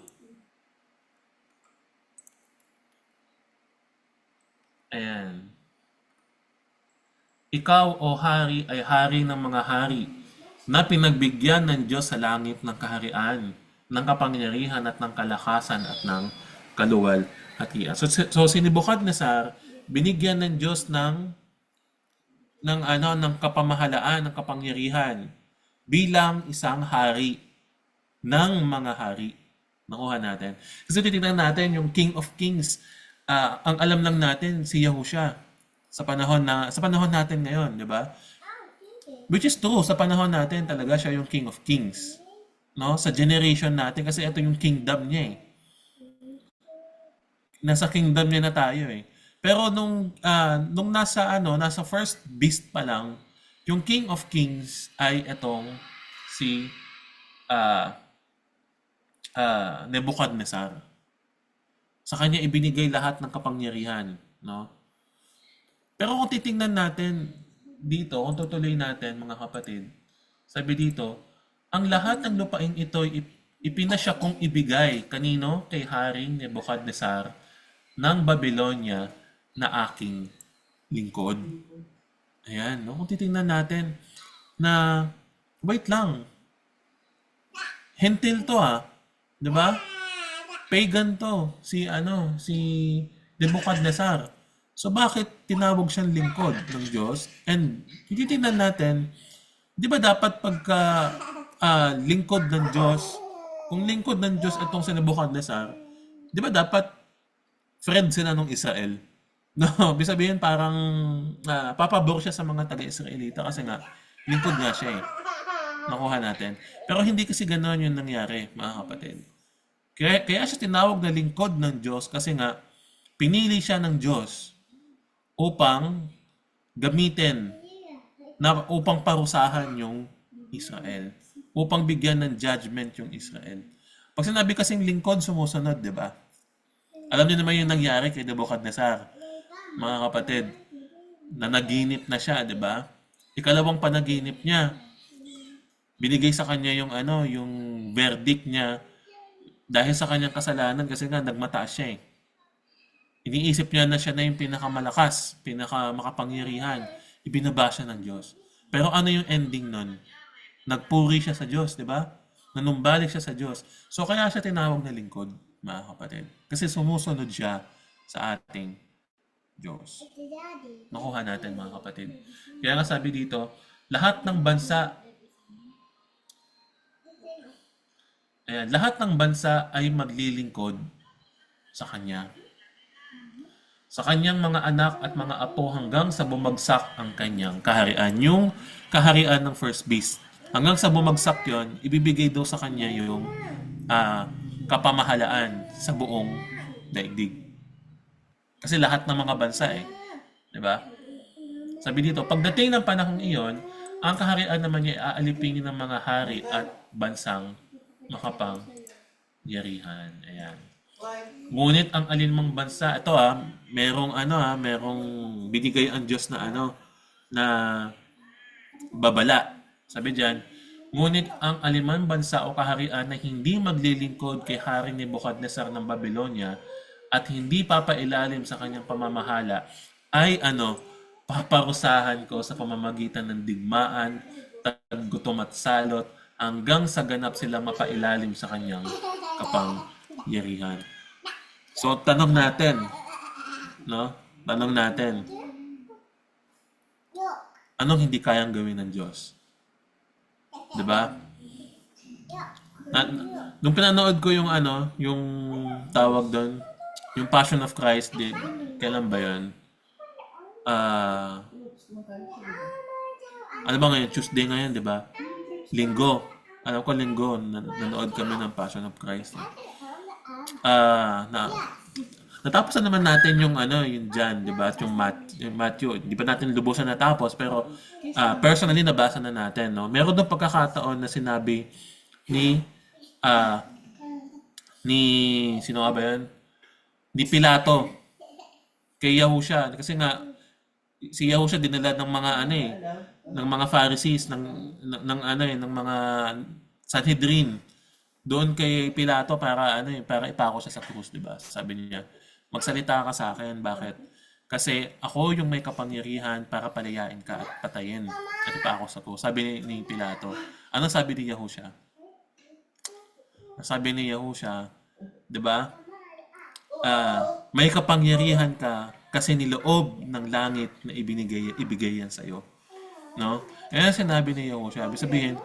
Ayan. Ikaw, o hari, ay hari ng mga hari, na pinagbigyan ng Diyos sa langit ng kaharian, ng kapangyarihan at ng kalakasan at ng kaluwalhatian. So si Nebuchadnezzar, binigyan ng Diyos ng kapamahalaan, ng kapangyarihan bilang isang hari ng mga hari. Nakuha natin. Kasi titignan natin yung King of Kings. Ang alam lang natin si Yahusha sa panahon natin ngayon, di ba? Which is true, sa panahon natin talaga siya yung King of Kings. No? Sa generation natin kasi ito yung kingdom niya eh. Nasa kingdom niya na tayo eh. Pero nung nasa first beast pa lang, yung King of Kings ay itong si ah Nebuchadnezzar. Sa kanya ibinigay lahat ng kapangyarihan, no? Pero kung titingnan natin dito, kung tutuloy natin mga kapatid, sabi dito, ang lahat ng lupain ito ipinasya kong ibigay kanino kay Haring Nebuchadnezzar ng Babylonia na aking lingkod. Ayan, no? Kung titingnan natin na, wait lang, hentil to ah, di ba? Pagan to, si Nebuchadnezzar. So bakit tinawag siyang lingkod ng Diyos? And titingnan natin, di ba dapat pagka lingkod ng Diyos, kung lingkod ng Diyos itong si Nebuchadnezzar, di ba dapat friend sila ng Israel? No, ibig sabihin parang papabor siya sa mga taga-Israelita kasi nga lingkod nga siya eh. Nakuha natin. Pero hindi kasi ganoon yung nangyari, mga kapatid. Kaya siya tinawag na lingkod ng Diyos kasi nga pinili siya ng Diyos upang gamitin upang parusahan yung Israel. Upang bigyan ng judgment yung Israel. Pag sinabi kasing lingkod, sumusunod, di ba? Alam niyo naman yung nangyari kay Nebuchadnezzar, mga kapatid, na naginip na siya, di ba? Ikalawang panaginip niya, binigay sa kanya yung verdict niya dahil sa kanyang kasalanan kasi nga nagmataas siya eh. Iniisip niya na siya na yung pinakamalakas, pinakamakapangyarihan, ibinaba siya ng Diyos. Pero ano yung ending nun? Nagpuri siya sa Diyos, di ba? Nanumbalik siya sa Diyos. So kaya siya tinawag na lingkod, mga kapatid. Kasi sumusunod siya sa ating Diyos. Nakuha natin, mga kapatid. Kaya nga sabi dito, lahat ng bansa ay maglilingkod sa Kanya. Sa Kanyang mga anak at mga apo hanggang sa bumagsak ang Kanyang kaharian. Yung kaharian ng first beast. Hanggang sa bumagsak yon, ibibigay daw sa Kanya yung kapamahalaan sa buong daigdig. Kasi lahat ng mga bansa eh. Diba? Sabi dito, pagdating ng panahong iyon, ang kaharian naman niya aalipingin ng mga hari at bansang makapangyarihan. Ayan. Ngunit ang alinmang bansa, ito merong binigay ang Diyos na babala. Sabi diyan, ngunit ang alinmang bansa o kaharian na hindi maglilingkod kay Haring Nebuchadnezzar ng Babylonia at hindi papailalim sa kanyang pamamahala ay paparusahan ko sa pamamagitan ng digmaan, taggutom at salot hanggang sa ganap sila mapailalim sa kanyang kapangyarihan. So tanong natin, no? Tanong natin, anong hindi kayang gawin ng Diyos? 'Di ba? Nung pinanood ko yung tawag doon, yung Passion of Christ din, kailan ba yun? Ano ba ngayon? Tuesday ngayon, di ba? Linggo. Alam ko linggo, nanood kami ng Passion of Christ. Natapos na naman natin yung John, di ba? At yung Matthew. Di ba natin lubusan natapos, pero personally nabasa na natin, no? Meron doon pagkakataon na sinabi ni sino nga ba yun? Ni Pilato kay Yahusha kasi nga si Yahusha dinala ng mga ano eh, ng mga Pharisees, ng ano eh, ng mga Sanhedrin doon kay Pilato para ano eh, para ipako siya sa krus, 'di ba? Sabi niya, "Magsalita ka sa akin, bakit? Kasi ako yung may kapangyarihan para palayain ka at patayin at ipako sa krus." Sabi ni Pilato. Ano sabi ni Yahusha? Sabi ni Yahusha, 'di ba? May kapangyarihan ka kasi niloob ng langit na ibigay yan sa iyo, no? Kaya sinabi ni Yahusha, ibig sabihin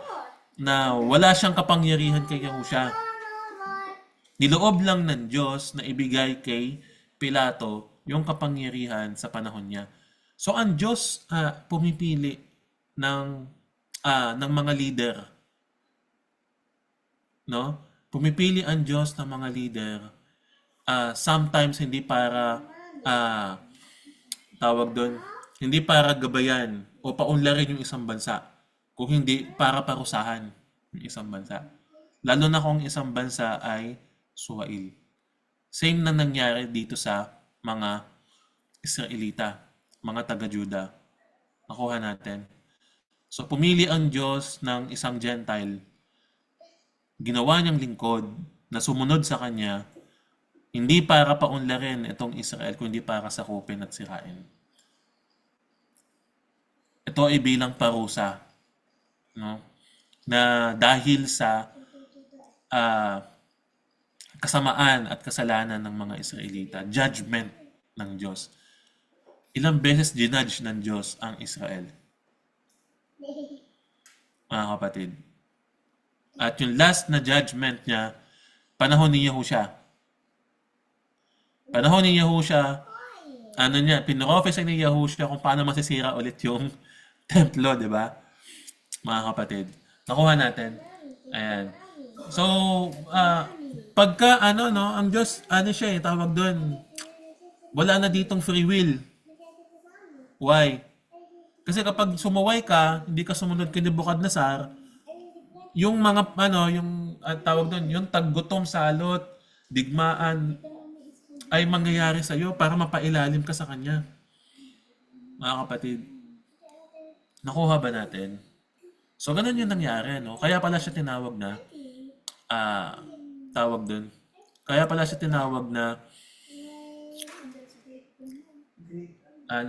na wala siyang kapangyarihan kay Yahusha. Niloob lang ng Diyos na ibigay kay Pilato yung kapangyarihan sa panahon niya. So ang Diyos pumipili ng mga leader, no? Pumipili ang Diyos ng mga leader sometimes hindi para tawag doon, hindi para gabayan o paunlarin yung isang bansa, kung hindi para parusahan yung isang bansa. Lalo na kung isang bansa ay suwail. Same na nangyari dito sa mga Israelita, mga taga-Juda. Nakuha natin. So pumili ang Diyos ng isang Gentile, ginawa niyang lingkod na sumunod sa Kanya, hindi para paunlarin itong Israel, kundi para sakupin at sirain. Ito ay bilang parusa, no? Na dahil sa kasamaan at kasalanan ng mga Israelita, judgment ng Diyos. Ilang beses ginudge ng Diyos ang Israel, mga kapatid. At yung last na judgment niya, panahon ni Yahusha. Panahon ni Yahusha, pinrophesy ni Yahusha kung paano masisira ulit yung templo, di ba? Mga kapatid. Nakuha natin. Ayan. So, pagka ang Diyos, siya tawag doon, wala na ditong free will. Why? Kasi kapag sumuway ka, hindi ka sumunod kay Nebukadnezar, yung mga, tawag doon, yung taggutom, salot, digmaan, ay mangyayari sa iyo para mapailalim ka sa Kanya. Mga kapatid, nakuha ba natin? So, ganun yung nangyari, no? Kaya pala siya tinawag na, tawag doon, kaya pala siya tinawag na,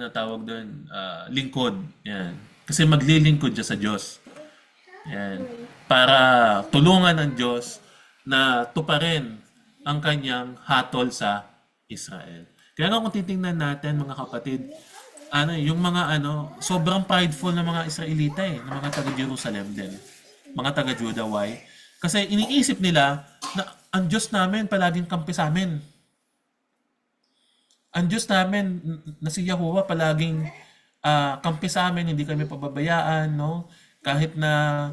tawag doon, lingkod. Yan. Kasi maglilingkod siya sa Diyos. Yan. Para tulungan ng Diyos na tuparin ang kanyang hatol sa Israel. Kaya nga kung titingnan natin, mga kapatid, yung mga sobrang prideful ng mga Israelita ng mga taga-Jerusalem din. Mga taga-Judah, why? Kasi iniisip nila na ang Diyos namin palaging kampi sa amin. Ang Diyos namin na si Yahuwah palaging kampi sa amin, hindi kami pababayaan, no? Kahit na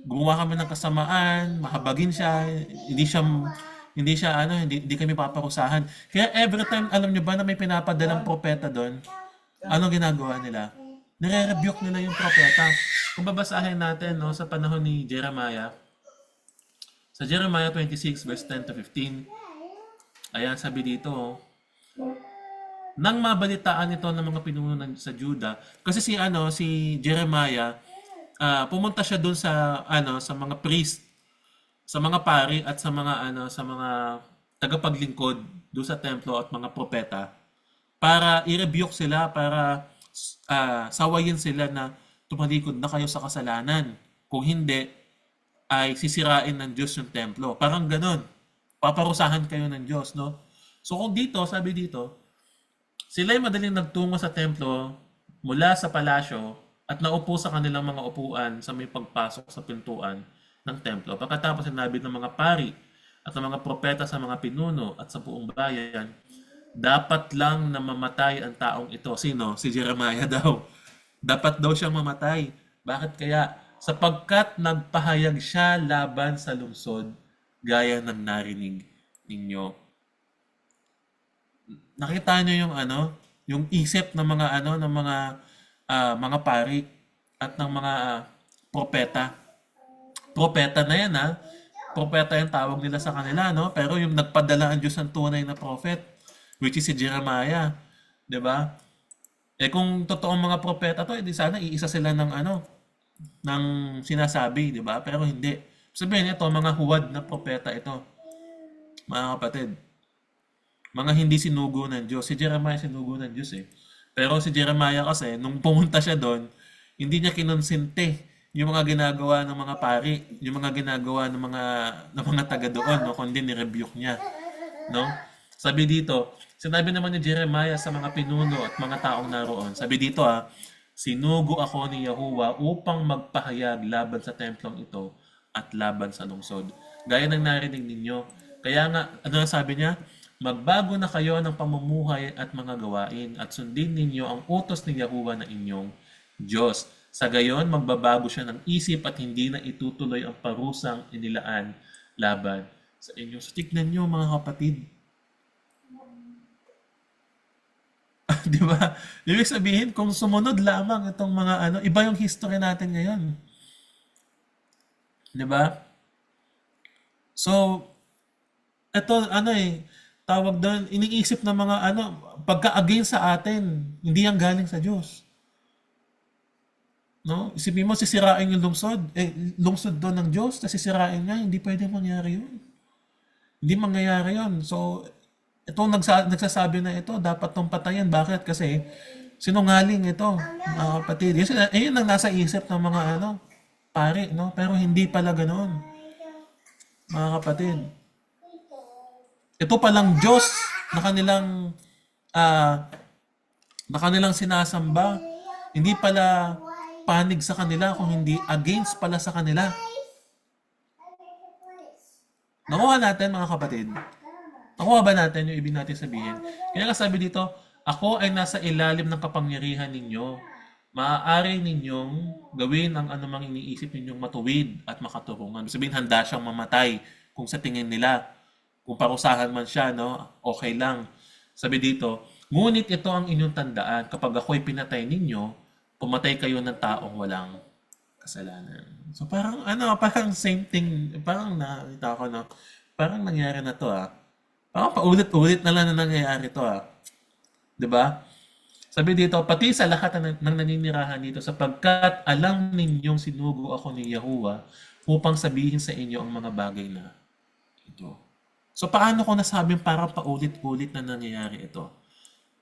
gumawa kami ng kasamaan, mahabagin siya, hindi kami paparusahan. Kaya every time, alam nyo ba na may pinapadalang propeta doon, anong ginagawa nila? Nire-rebuke nila yung propeta. Kung babasahin natin, no, sa panahon ni Jeremiah, sa Jeremiah 26 verse 10 to 15, ayan, sabi dito, nang mabalitaan ito ng mga pinuno sa Juda, kasi si Jeremiah, pumunta siya doon sa mga priest, sa mga pari at sa mga tagapaglingkod doon sa templo at mga propeta, para i-rebuke sila, para sawayin sila na tumalikod na kayo sa kasalanan. Kung hindi, ay sisirain ng Diyos yung templo. Parang ganun. Paparusahan kayo ng Diyos, no? So kung dito, sabi dito, sila'y madaling nagtungo sa templo mula sa palasyo at naupo sa kanilang mga upuan sa may pagpasok sa pintuan ng templo. Pagkatapos sinabi ng mga pari at ng mga propeta sa mga pinuno at sa buong bayan, dapat lang na mamatay ang taong ito. Sino? Si Jeremiah daw. Dapat daw siyang mamatay. Bakit kaya? Sapagkat nagpahayag siya laban sa lungsod, gaya ng narinig ninyo. Nakita niyo yung isip ng mga pari at ng mga propeta. Propeta na yan, ha? Propeta yung tawag nila sa kanila, no? Pero yung nagpadala ang Diyos ng tunay na prophet, which is si Jeremiah, 'di ba? Eh kung totoong mga propeta to, edi sana iisa sila ng ng sinasabi, di ba? Pero hindi. Sabihin ito, mga huwad na propeta ito, mga kapatid. Mga hindi sinugo ng Diyos. Si Jeremiah sinugo ng Diyos eh. Pero si Jeremiah kasi, nung pumunta siya doon, hindi niya kinonsinte yung mga ginagawa ng mga pari, yung mga ginagawa ng mga taga doon, no? Kundi ni-rebuke niya, no? Sabi dito, sinabi naman ni Jeremiah sa mga pinuno at mga taong naroon. Sabi dito sinugo ako ni Yahuwah upang magpahayag laban sa templong ito at laban sa lungsod. Gaya ng narinig ninyo. Kaya nga, ano na sabi niya? Magbago na kayo ng pamumuhay at mga gawain at sundin ninyo ang utos ni Yahuwah na inyong Diyos. Sa gayon, magbabago siya ng isip at hindi na itutuloy ang parusang inilaan laban sa inyo. So, tignan nyo mga kapatid. Di ba? Ibig sabihin, kung sumunod lamang itong mga iba yung history natin ngayon. Di ba? So, ito, tawag doon, iniisip ng mga pagka-against sa atin, hindi yan galing sa Diyos. No? Isipin mo, sisirain yung lungsod. Lungsod doon ng Diyos, tapos sisirain niya, hindi pwede mangyari yun. Hindi mangyayari yun. So, itong nagsasabi na ito, dapat tong patayin. Bakit? Kasi, sinungaling ito, mga kapatid. Yun ang nasa isip ng mga pare, no? Pero hindi pala ganoon, mga kapatid. Ito palang Diyos na kanilang sinasamba, hindi pala panig sa kanila, kung hindi against pala sa kanila. Nakuha natin mga kapatid? Nakuha ba natin yung ibig natin sabihin? Kaya nga sabi dito, ako ay nasa ilalim ng kapangyarihan ninyo. Maaari ninyong gawin ang anumang iniisip ninyong matuwid at makaturungan. Sabihin, handa siyang mamatay kung sa tingin nila. Kung parusahan man siya, no? Okay lang. Sabi dito, ngunit ito ang inyong tandaan. Kapag ako'y pinatay ninyo, pumatay kayo ng taong walang kasalanan. So parang parang same thing, parang nakita ko parang nangyari na to Parang paulit-ulit na lang na nangyayari to 'Di ba? Sabi dito, pati sa lahat ng naninirahan dito, sapagkat alam ninyong sinugo ako ni Yahuwah upang sabihin sa inyo ang mga bagay na ito. So paano ko nasabing parang paulit-ulit na nangyayari ito?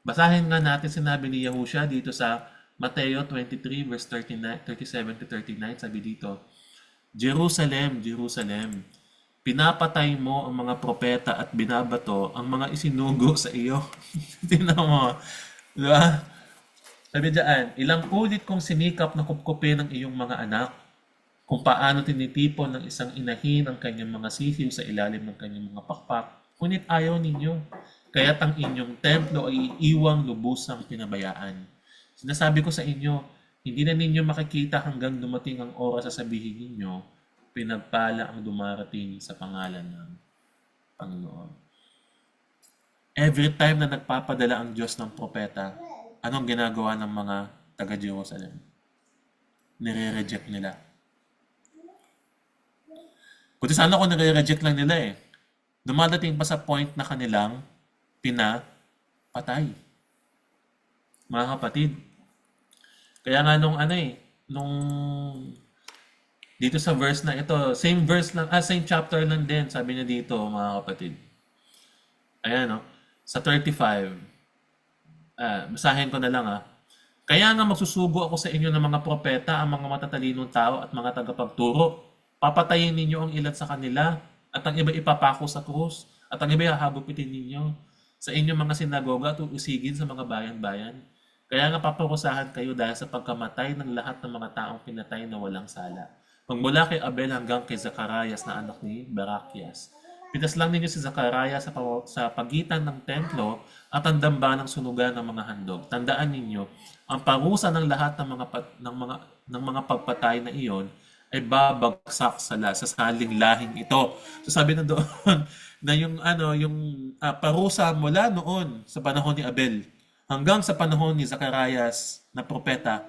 Basahin nga natin sinabi ni Yahushua dito sa Mateo 23 verse 37 to 39. Sabi dito, Jerusalem, Jerusalem, pinapatay mo ang mga propeta at binabato ang mga isinugo sa iyo. Tingnan mo. Diba? Sabi diyan, ilang ulit kong sinikap na kupkupin ang iyong mga anak, kung paano tinitipon ng isang inahin ang kanyang mga sisiw sa ilalim ng kanyang mga pakpak, ngunit ayaw ninyo, kaya't ang inyong templo ay iiwang lubusang pinabayaan. Sinasabi ko sa inyo, hindi na ninyo makikita hanggang dumating ang oras sa sabihin ninyo, pinagpala ang dumarating sa pangalan ng Panginoon. Every time na nagpapadala ang Diyos ng propeta, anong ginagawa ng mga taga-Jerusalem? Nire-reject nila. Kundi sana kung nire-reject lang nila dumadating pa sa point na kanilang pinapatay. Mga kapatid. Kaya nga nung dito sa verse na ito, same verse lang, same chapter lang din, sabi niya dito, mga kapatid. Ayan, sa 35. Basahin ko na lang, Kaya nga magsusugo ako sa inyo ng mga propeta, ang mga matatalinong tao at mga tagapagturo. Papatayin ninyo ang ilan sa kanila, at ang iba ipapako sa krus, at ang iba hahagupitin ninyo sa inyong mga sinagoga at uusigin sa mga bayan-bayan. Kaya nga paparusahan kayo dahil sa pagkamatay ng lahat ng mga taong pinatay na walang sala. Magmula kay Abel hanggang kay Zacarias na anak ni Barakias. Pitas lang ninyo si Zacarias sa pagitan ng templo at ang damba ng sunugan ng mga handog. Tandaan ninyo, ang parusa ng lahat ng mga pagpatay na iyon ay babagsak sa saling lahing ito. So sabi na doon na yung parusa mula noon sa panahon ni Abel hanggang sa panahon ni Zacarias na propeta,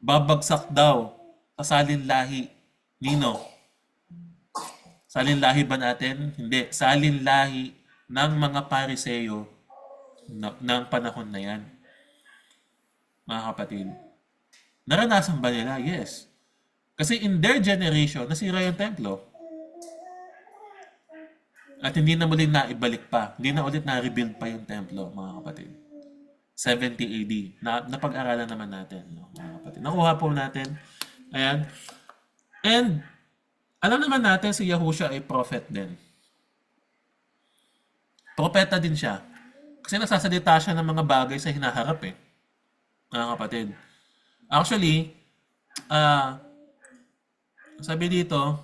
babagsak daw sa salin lahi. Nino? Salin lahi ba natin? Hindi. Salin lahi ng mga Pariseyo ng panahon na yan. mga kapatid. Naranasan ba nila? Yes. Kasi in their generation, nasira yung templo. At hindi na muli naibalik pa. Hindi na ulit na-rebuild pa yung templo, mga kapatid. 70 AD. Napag-aralan naman natin, no, mga kapatid. Nakuha po natin. Ayan. And, alam naman natin si Yahushua ay prophet din. Propeta din siya. Kasi nasasalita siya ng mga bagay sa hinaharap eh, mga kapatid. Actually, ah sabi dito,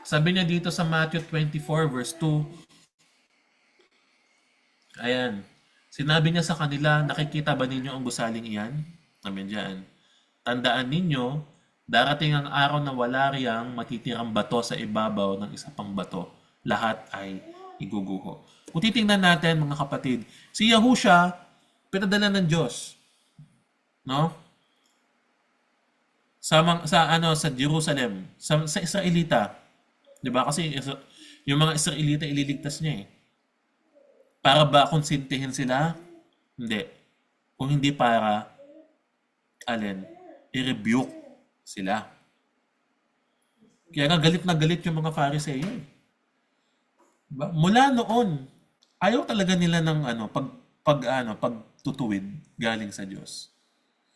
sabi niya dito sa Matthew 24 verse 2, ayan, sinabi niya sa kanila, nakikita ba ninyo ang gusaling iyan? Amen dyan. Tandaan ninyo, darating ang araw na wala riyang matitirang bato sa ibabaw ng isa pang bato. Lahat ay iguguho. Kung titingnan natin, mga kapatid, si Yahushua, pinadala ng Diyos. No? Sa Jerusalem, sa Israelita. 'Di ba? Kasi yung mga Israelita ililigtas niya eh. Para ba konsintihin sila? Hindi. Kung hindi para alin, i-rebuke sila. Kaya nga galit na galit yung mga Pharisee. Diba? Mula noon, ayaw talaga nila ng pagtutuwid galing sa Diyos.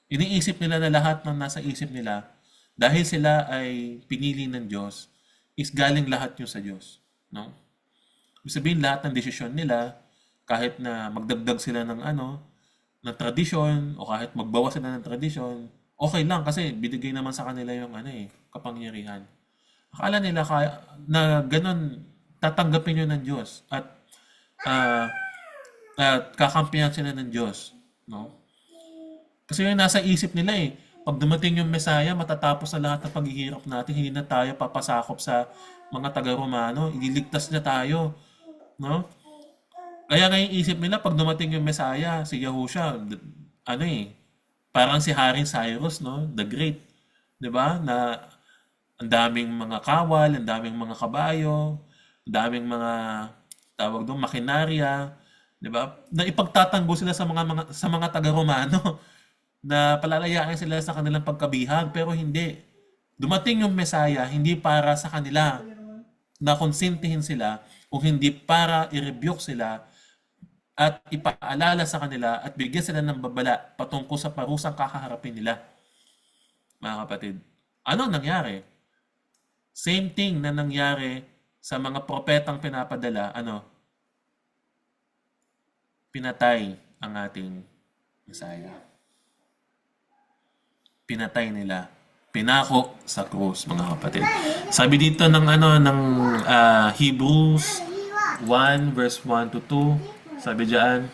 Iniisip nila na lahat ng nasa isip nila, dahil sila ay pinili ng Diyos, is galing lahat yun sa Diyos. No? Ibig sabihin, lahat ng desisyon nila, kahit na magdagdag sila ng tradisyon, o kahit magbawas sila ng tradisyon, okay lang kasi binigay naman sa kanila yung kapangyarihan. Akala nila na ganun tatanggapin yun ng Diyos at kakampihan sila ng Diyos. No? Kasi yung nasa isip nila pag dumating yung Mesaya, matatapos na lahat ng paghihirap natin, hindi na tayo papasakop sa mga taga-Romano, ililigtas na tayo. No? Kaya ngayong isip nila, pag dumating yung Mesaya, si Yahushua, parang si Haring Cyrus, no? The Great. 'Di ba? Na ang daming mga kawal, ang daming mga kabayo, ang daming mga tawag doon makinarya, 'di ba? Na ipagtatanggol sila sa mga taga-Romano na palalayain sila sa kanilang pagkabihag, pero hindi. Dumating yung Mesaya hindi para sa kanila na konsintihin sila o hindi para i-rebuke sila at ipaalala sa kanila at bigyan sila ng babala patungkol sa parusang kakaharapin nila. Mga kapatid, ano nangyari? Same thing na nangyari sa mga propetang pinapadala, pinatay ang ating Mesaya. Pinatay nila. Pinako sa krus, mga kapatid. Sabi dito ng Hebrews 1 verse 1 to 2, sabi diyan,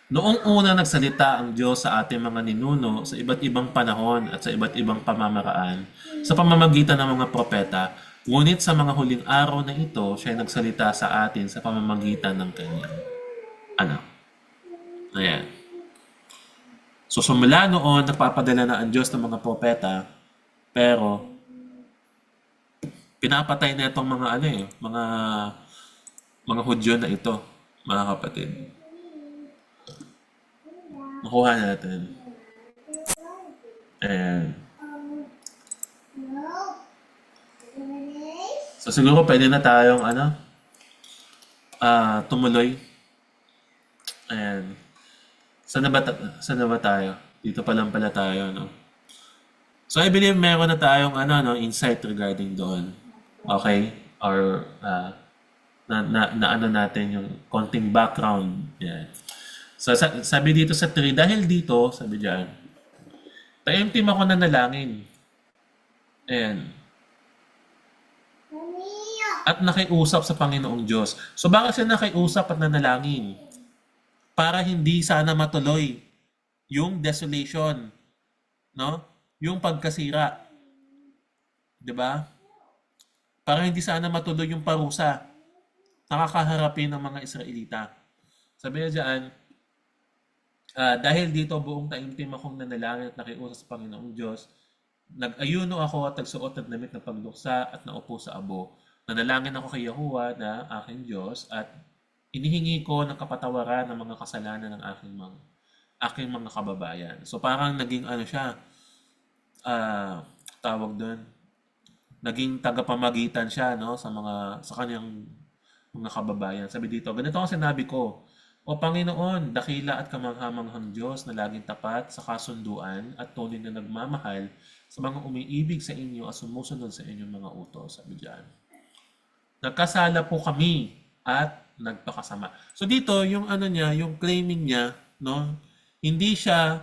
noong una nagsalita ang Diyos sa ating mga ninuno sa iba't ibang panahon at sa iba't ibang pamamaraan sa pamamagitan ng mga propeta, ngunit sa mga huling araw na ito, siya nagsalita sa atin sa pamamagitan ng kanyang anak. Ayan. So, sumula noon, nagpapadala na ang Diyos ng mga propeta, pero pinapatay na itong mga Hudyo na ito, mga kapatid. Makuha natin. Ayan. So, siguro pwede na tayong tumuloy. Ayan. Saan na ba tayo? Dito pa lang pala tayo, no? So, I believe meron na tayong insight regarding doon. Okay? Or natin yung konting background. Yeah. So, sabi dito sa 3, dahil dito, sabi diyan, taimtim ako na nalangin. Ayan. At nakiusap sa Panginoong Diyos. So, bakit siya nakiusap at nanalangin? Para hindi sana matuloy yung desolation, no? Yung pagkasira. 'Di ba? Para hindi sana matuloy yung parusa nakakaharapin ng mga Israelita. Sabi niya diyan, dahil dito buong taimtim akong nanalangin at nakiusap sa Panginoong Diyos, nag-ayuno ako at nagsuot ng damit ng pagluksa at naupo sa abo. Nanalangin ako kay Yahuwah na aking Diyos at inihingi ko ng kapatawaran ng mga kasalanan ng aking mga kababayan. So parang naging ano siya, tawag doon, naging tagapamagitan siya, no, sa kanyang mga kababayan. Sabi dito, ganito ang sinabi ko, O Panginoon, dakila at kamanghamanghang Diyos na laging tapat sa kasunduan at tunay na nagmamahal sa mga umiibig sa inyo at sumusunod sa inyong mga utos. Sabi diyan. Nagkasala po kami at nagpakasama. So dito, yung ano niya, yung claiming niya, no, hindi siya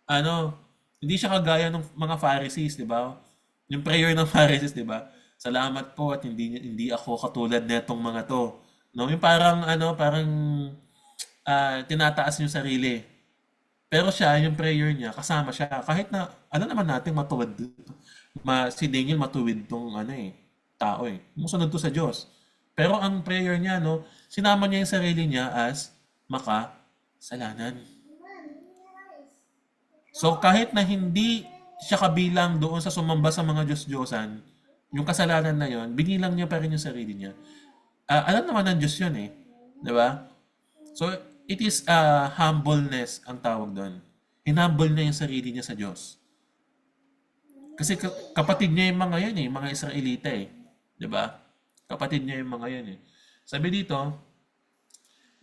ano, hindi siya kagaya ng mga Pharisees, di ba? Yung prayer ng Pharisees, di ba? Salamat po at hindi ako katulad netong mga to. No, yung parang ano, parang tinataas yung sarili. Pero siya, yung prayer niya, kasama siya. Kahit na, alam naman natin matuwid. Si Daniel matuwid tong ano tao Musunod to sa Diyos. Pero ang prayer niya, no, sinama niya yung sarili niya as makasalanan. So kahit na hindi siya kabilang doon sa sumamba sa mga Diyos-Diyosan, yung kasalanan na yon, binilang niya pa rin yung sarili niya. Alam naman ng Diyos yun Di ba? So, it is humbleness ang tawag doon. Hinumble niya yung sarili niya sa Diyos. Kasi kapatid niya yung mga yun mga Israelita Di ba? Kapatid niya yung mga yun Sabi dito,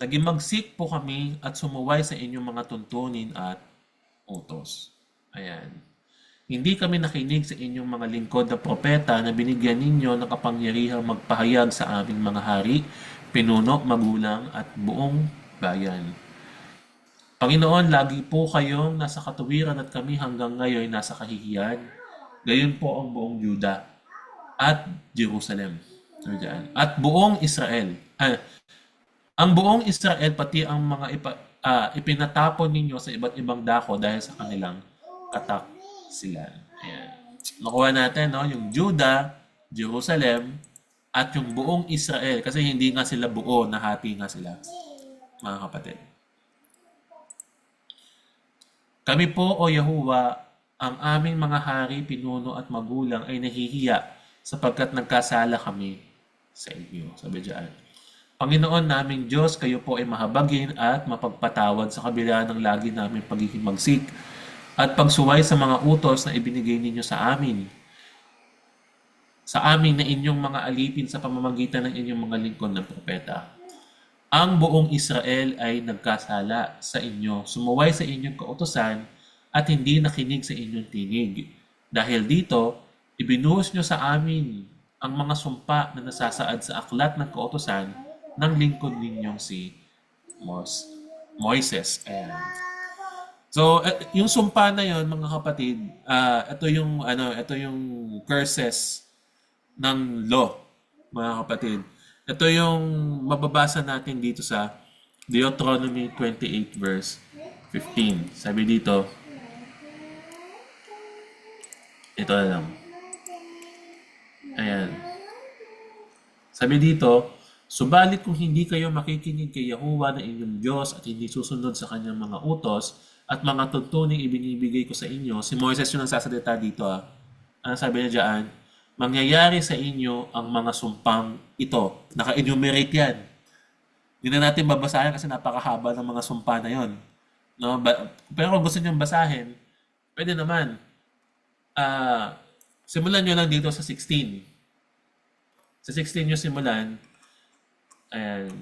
naging mag-seek po kami at sumuway sa inyong mga tuntunin at utos. Ayan. Hindi kami nakinig sa inyong mga lingkod na propeta na binigyan ninyo ng kapangyarihang magpahayag sa aming mga hari, pinuno, magulang at buong bayan. Panginoon, lagi po kayong nasa katuwiran at kami hanggang ngayon nasa kahihiyan. Gayon po ang buong Juda at Jerusalem. At buong Israel. Ang buong Israel pati ang mga ipinatapon ninyo sa iba't ibang dako dahil sa kanilang kataksilan. Ayan. Nakuha natin yung Juda, Jerusalem, at yung buong Israel. Kasi hindi nga sila buo, nahati nga sila, mga kapatid. Kami po, O Yahuwa, ang aming mga hari, pinuno at magulang ay nahihiya sapagkat nagkasala kami sa inyo. Sabi diyan. Panginoon naming Diyos, kayo po ay mahabagin at mapagpatawad sa kabila ng lagi namin paghihimagsik at pagsuway sa mga utos na ibinigay ninyo sa amin. Sa amin na inyong mga alipin sa pamamagitan ng inyong mga lingkod na propeta. Ang buong Israel ay nagkasala sa inyo, sumuway sa inyong kautusan at hindi nakinig sa inyong tinig. Dahil dito, ibinuhos nyo sa amin ang mga sumpa na nasasaad sa aklat ng kautusan ng lingkod ninyong si Moises. Ayan. So, yung sumpa na yon, mga kapatid, ito yung curses ng law, mga kapatid. Ito yung mababasa natin dito sa Deuteronomy 28 verse 15. Sabi dito, ito na lang. Ayan. Sabi dito, subalit kung hindi kayo makikinig kay Yahuwah na inyong Diyos at hindi susunod sa kanyang mga utos at mga tuntuning ibinibigay ko sa inyo, si Moises yung nagsasalita dito. Ano sabi niya diyan? Mangyayari sa inyo ang mga sumpang ito. Naka-enumerate yan. Hindi na natin babasahin kasi napakahaba ng mga sumpa na yon. No? Pero kung gusto nyo basahin, pwede naman. Simulan nyo lang dito sa 16. Sa 16 nyo simulan. Ayan,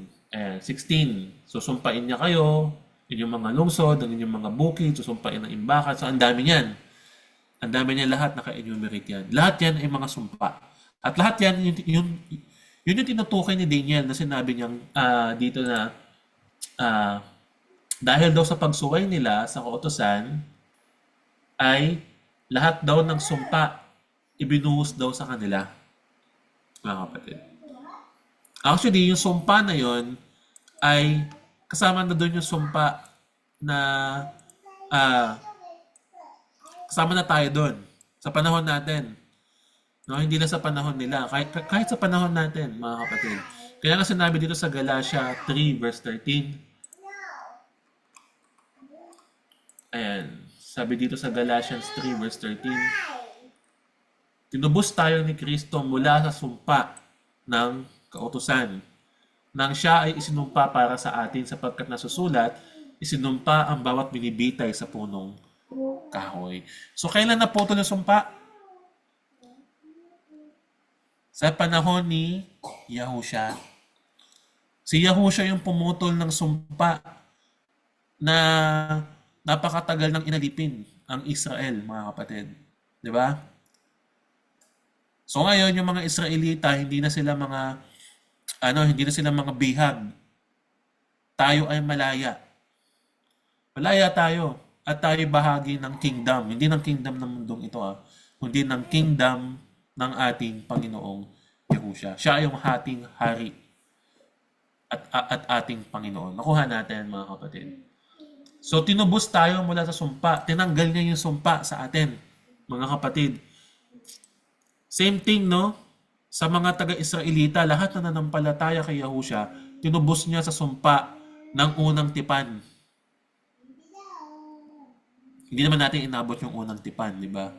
16. Susumpain niya kayo, inyong mga lungsod, ang inyong mga bukid, susumpain ng imbakan. So, ang dami niyan. Ang dami niya lahat naka-enumerate yan. Lahat yan ay mga sumpa. At lahat yan, yun yung tinutukoy ni Daniel na sinabi niyang dito na dahil daw sa pagsuway nila sa kautusan ay lahat daw ng sumpa ibinuhos daw sa kanila. Mga kapatid. Actually, yung sumpa na yon ay kasama na doon yung sumpa na kasama na tayo doon sa panahon natin. No, hindi na sa panahon nila. Kahit sa panahon natin, mga kapatid. Kaya nga sinabi dito sa Galatia 3 verse 13. Ayan. Sabi dito sa Galatians 3 verse 13. Tinubos tayo ni Kristo mula sa sumpa ng kautusan nang siya ay isinumpa para sa atin sapagkat nasusulat, isinumpa ang bawat binibitay sa punong kahoy. So kailan naputol yung sumpa? Sa panahon ni Yahusha. Si Yahusha yung pumutol ng sumpa na napakatagal ng inalipin ang Israel, mga kapatid. Di ba? So ngayon, yung mga Israelita, hindi na sila mga bihag. Tayo ay malaya. Malaya tayo. At tayo bahagi ng kingdom. Hindi ng kingdom ng mundong ito, kundi ng kingdom ng ating Panginoong Yahusha. Siya yung ating hari at ating Panginoon. Nakuha natin, mga kapatid. So, tinubos tayo mula sa sumpa. Tinanggal niya yung sumpa sa atin, mga kapatid. Same thing, no? Sa mga taga-Israelita, lahat na nanampalataya kay Yahusha, tinubos niya sa sumpa ng unang tipan. Hindi naman natin inabot yung unang tipan, di ba?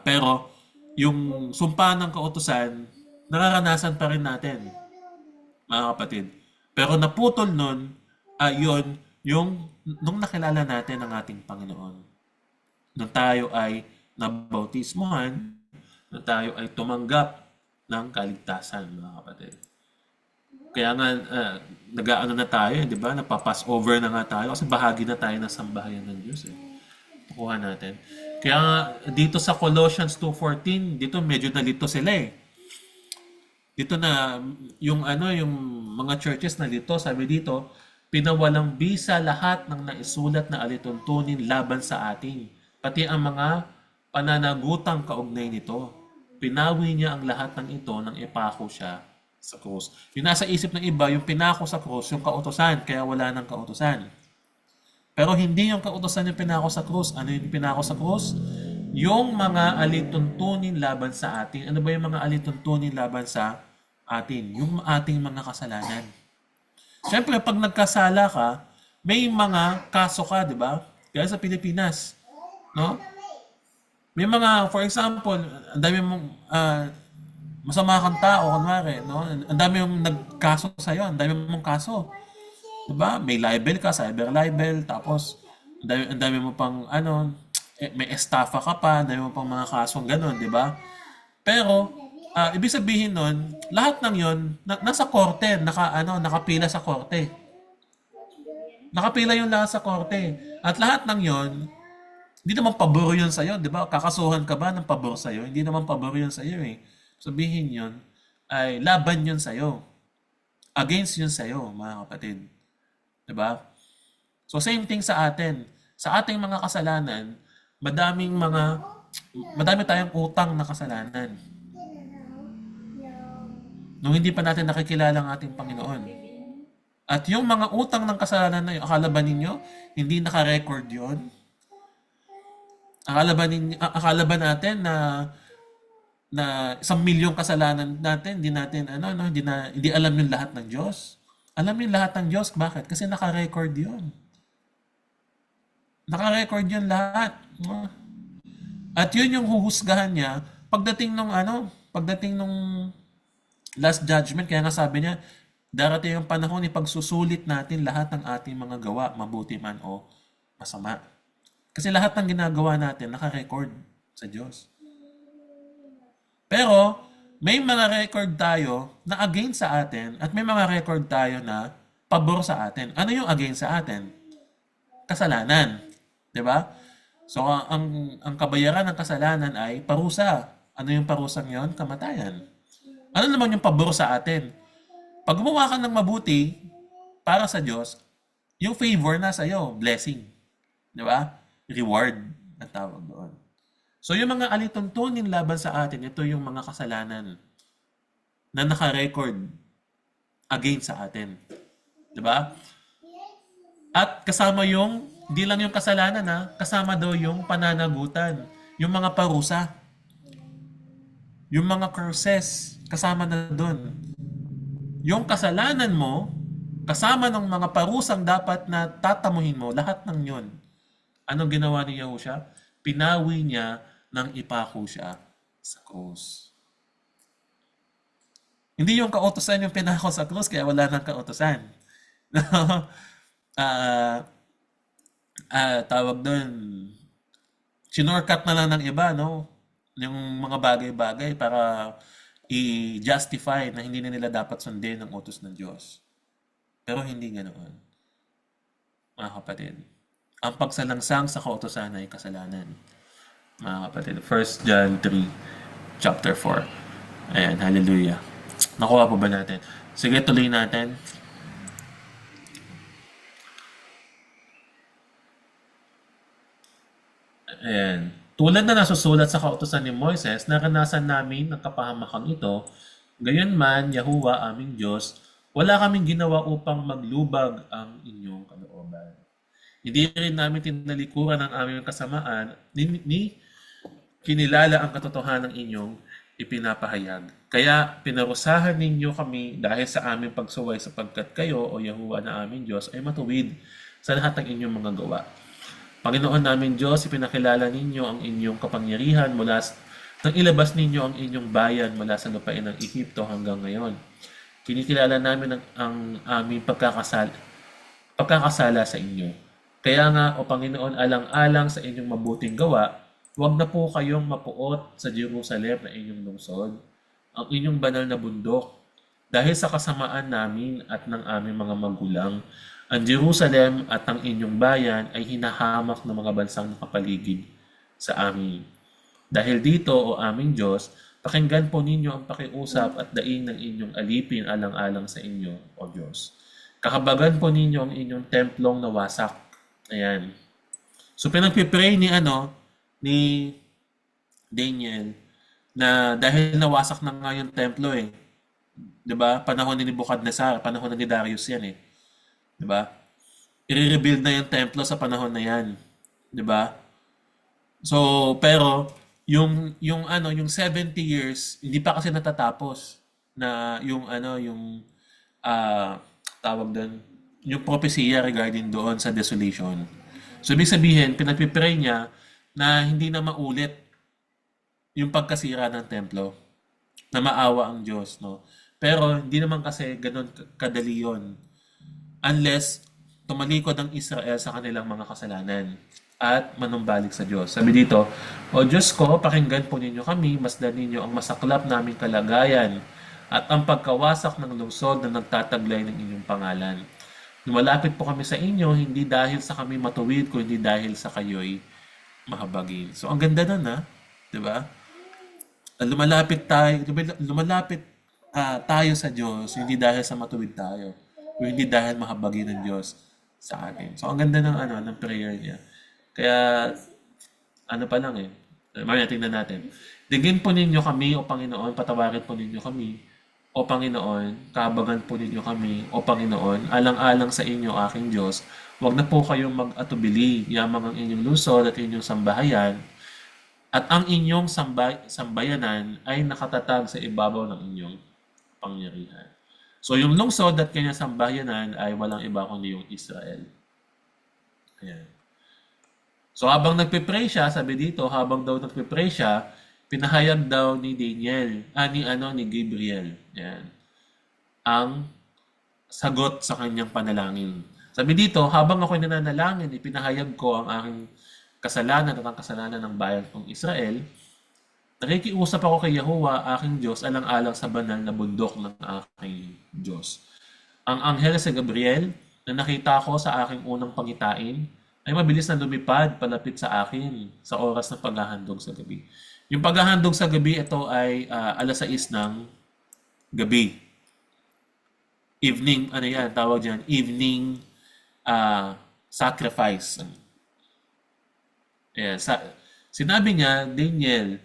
Pero, yung sumpa ng kautusan, nararanasan pa rin natin, mga kapatid. Pero naputol nun, yun, nung nakilala natin ang ating Panginoon. Nung tayo ay nabautismohan, nung tayo ay tumanggap ng kaligtasan, mga kapatid. Kaya nga, nag-aano na tayo, di ba? Napapass over na nga tayo kasi bahagi na tayo ng sambahayan ng Diyos. Nakuha natin. Kaya nga, dito sa Colossians 2:14, dito medyo nalito sila Dito na yung mga churches na dito, sabi dito, pinawalang bisa lahat ng naisulat na alituntunin laban sa atin, pati ang mga pananagutang kaugnay nito. Pinawi niya ang lahat ng ito nang ipako siya sa krus. Yung nasa isip ng iba, yung pinako sa krus, yung kautusan, kaya wala nang kautusan. Pero hindi yung kautusan yung pinako sa krus. Ano yung pinako sa krus? Yung mga alituntunin laban sa atin. Ano ba yung mga alituntunin laban sa atin? Yung ating mga kasalanan. Siyempre, pag nagkasala ka, may mga kaso ka, di ba? Kaya sa Pilipinas, no? May mga, for example, ang dami mong masama kang tao, kunwari, no? Ang dami mong nagkaso sa'yo, ang dami mong kaso. Diba? May libel ka, cyber libel, tapos ang dami mo pang may estafa ka pa, ang dami mo pang mga kasong ganun, di ba? Pero ibig sabihin nun, lahat ng 'yon nasa korte, nakapila sa korte. Nakapila yung lahat sa korte. At lahat ng 'yon, hindi naman pabor 'yon sa iyo, di ba? Kakasuhan ka ba ng pabor sa iyo? Hindi naman pabor 'yon sa iyo Sabihin 'yon ay laban 'yon sa iyo. Against 'yon sa iyo, mga kapatid. Diba? So same thing sa atin. Sa ating mga kasalanan, madami tayong utang na kasalanan. Nung hindi pa natin nakikilala ang ating Panginoon. At yung mga utang ng kasalanan na yun, akala ba ninyo, hindi naka-record yun? Akala ba natin na 1,000,000 kasalanan natin, hindi alam yung lahat ng Diyos? Alam yung lahat ng Diyos. Bakit? Kasi naka-record yun. Naka-record yun lahat. At yun yung huhusgahan niya pagdating nung last judgment. Kaya nga sabi niya, darating yung panahon ipagsusulit natin lahat ng ating mga gawa, mabuti man o masama. Kasi lahat ng ginagawa natin naka-record sa Diyos. Pero, may mga record tayo na against sa atin at may mga record tayo na pabor sa atin. Ano yung against sa atin? Kasalanan. 'Di ba? So, ang kabayaran ng kasalanan ay parusa. Ano yung parusang yon? Kamatayan. Ano naman yung pabor sa atin? Pag gumawa ka ng mabuti para sa Diyos, yung favor na sa iyo, blessing. 'Di ba? Reward ang tawag doon. So yung mga alituntunin laban sa atin, ito yung mga kasalanan na naka-record against sa atin. 'Di ba? At kasama hindi lang yung kasalanan kasama daw yung pananagutan, yung mga parusa, yung mga curses, kasama na doon. Yung kasalanan mo, kasama ng mga parusang dapat na tatamuhin mo, lahat ng yon. Anong ginawa ni Yahusha? Pinawi niya nang ipako siya sa krus. Hindi yung kautosan yung pinako sa krus, kaya wala nang kautosan. Ah, tawag doon, sinorkat na lang ng iba, no? Yung mga bagay-bagay para i-justify na hindi na nila dapat sundin ang utos ng Diyos. Pero hindi ganoon, mga kapatid. Ang pagsalangsang sa kautosan ay kasalanan, mga kapatid. First John 3, chapter 4. Ayan, hallelujah. Nakuha po ba natin? Sige, tuloy natin. Ayan. Tulad na nasusulat sa kautusan ni Moises, naranasan namin ang kapahamakang ito. Gayunman, Yahuwa, aming Diyos, wala kaming ginawa upang maglubag ang inyong kalooban. Hindi rin namin tinalikuran ang aming kasamaan, ni kinilala ang katotohanan ng inyong ipinapahayag. Kaya pinarusahan ninyo kami dahil sa aming pagsuway sapagkat kayo, o Yahuwa na aming Diyos, ay matuwid sa lahat ng inyong mga gawa. Panginoon namin Diyos, ipinakilala ninyo ang inyong kapangyarihan nang ilabas ninyo ang inyong bayan mula sa lupain ng Ehipto hanggang ngayon. Kinikilala namin ang aming pagkakasala sa inyo. Kaya nga, o Panginoon, alang-alang sa inyong mabuting gawa, huwag na po kayong mapuot sa Jerusalem na inyong lungsod, ang inyong banal na bundok, dahil sa kasamaan namin at ng aming mga magulang, ang Jerusalem at ang inyong bayan ay hinahamak ng mga bansang nakapaligid sa amin. Dahil dito, o aming Diyos, pakinggan po ninyo ang pakiusap at daing ng inyong alipin alang-alang sa inyo, o Diyos. Kakabagan po ninyo ang inyong templong nawasak. Ayan. So pinagpipray ni Daniel na dahil nawasak na nga yung templo 'di ba? Panahon ni Nebuchadnezzar, panahon ni Darius 'yan 'di ba? I-rebuild na yung templo sa panahon na 'yan, 'di ba? So, pero yung 70 years hindi pa kasi natatapos na yung ah tawag doon, yung propesya regarding doon sa desolation. So, ibig sabihin, pinagpipray niya na hindi na maulit yung pagkasira ng templo, na maawa ang Diyos, no? Pero hindi naman kasi ganun kadali yun unless tumalikod ang Israel sa kanilang mga kasalanan at manumbalik sa Diyos. Sabi dito, O Diyos ko, pakinggan po ninyo kami, masdan ninyo ang masaklap naming kalagayan at ang pagkawasak ng lungsod na nagtataglay ng inyong pangalan. Lumalapit po kami sa inyo, hindi dahil sa kami matuwid, kundi dahil sa kayo'y mahabagin. So, ang ganda nun, ha? Diba? Lumalapit tayo sa Diyos, hindi dahil sa matuwid tayo, o hindi dahil mahabagin ng Diyos sa atin. So, ang ganda ng prayer niya. Kaya, pa lang mamaya tingnan natin. Digin po ninyo kami, O Panginoon, patawarin po ninyo kami, O Panginoon, kabagan po ninyo kami, O Panginoon, alang-alang sa inyo, aking Diyos, huwag na po kayong mag-atubili, yamang ang inyong lungsod at inyong sambahayan, at ang inyong sambayanan ay nakatatag sa ibabaw ng inyong pangyarihan. So yung lungsod at kanyang sambayanan ay walang iba kundi yung Israel. Ayan. So habang nagpe-pray siya, sabi dito, habang daw nagpe-pray siya, pinahayag daw ni Daniel, ni Gabriel, yan, ang sagot sa kanyang panalangin. Sabi dito, habang ako'y nananalangin, ipinahayag ko ang aking kasalanan at ang kasalanan ng bayan kong Israel, nakikiusap ako kay Yahuwa, aking Diyos, alang-alang sa banal na bundok ng aking Diyos. Ang anghel sa Gabriel na nakita ko sa aking unang pangitain ay mabilis na lumipad palapit sa akin sa oras ng paghahandog sa gabi. Yung paghahandog sa gabi, ito ay alas 6 ng gabi. Evening, tawag dyan, evening sacrifice. Sinabi niya, Daniel,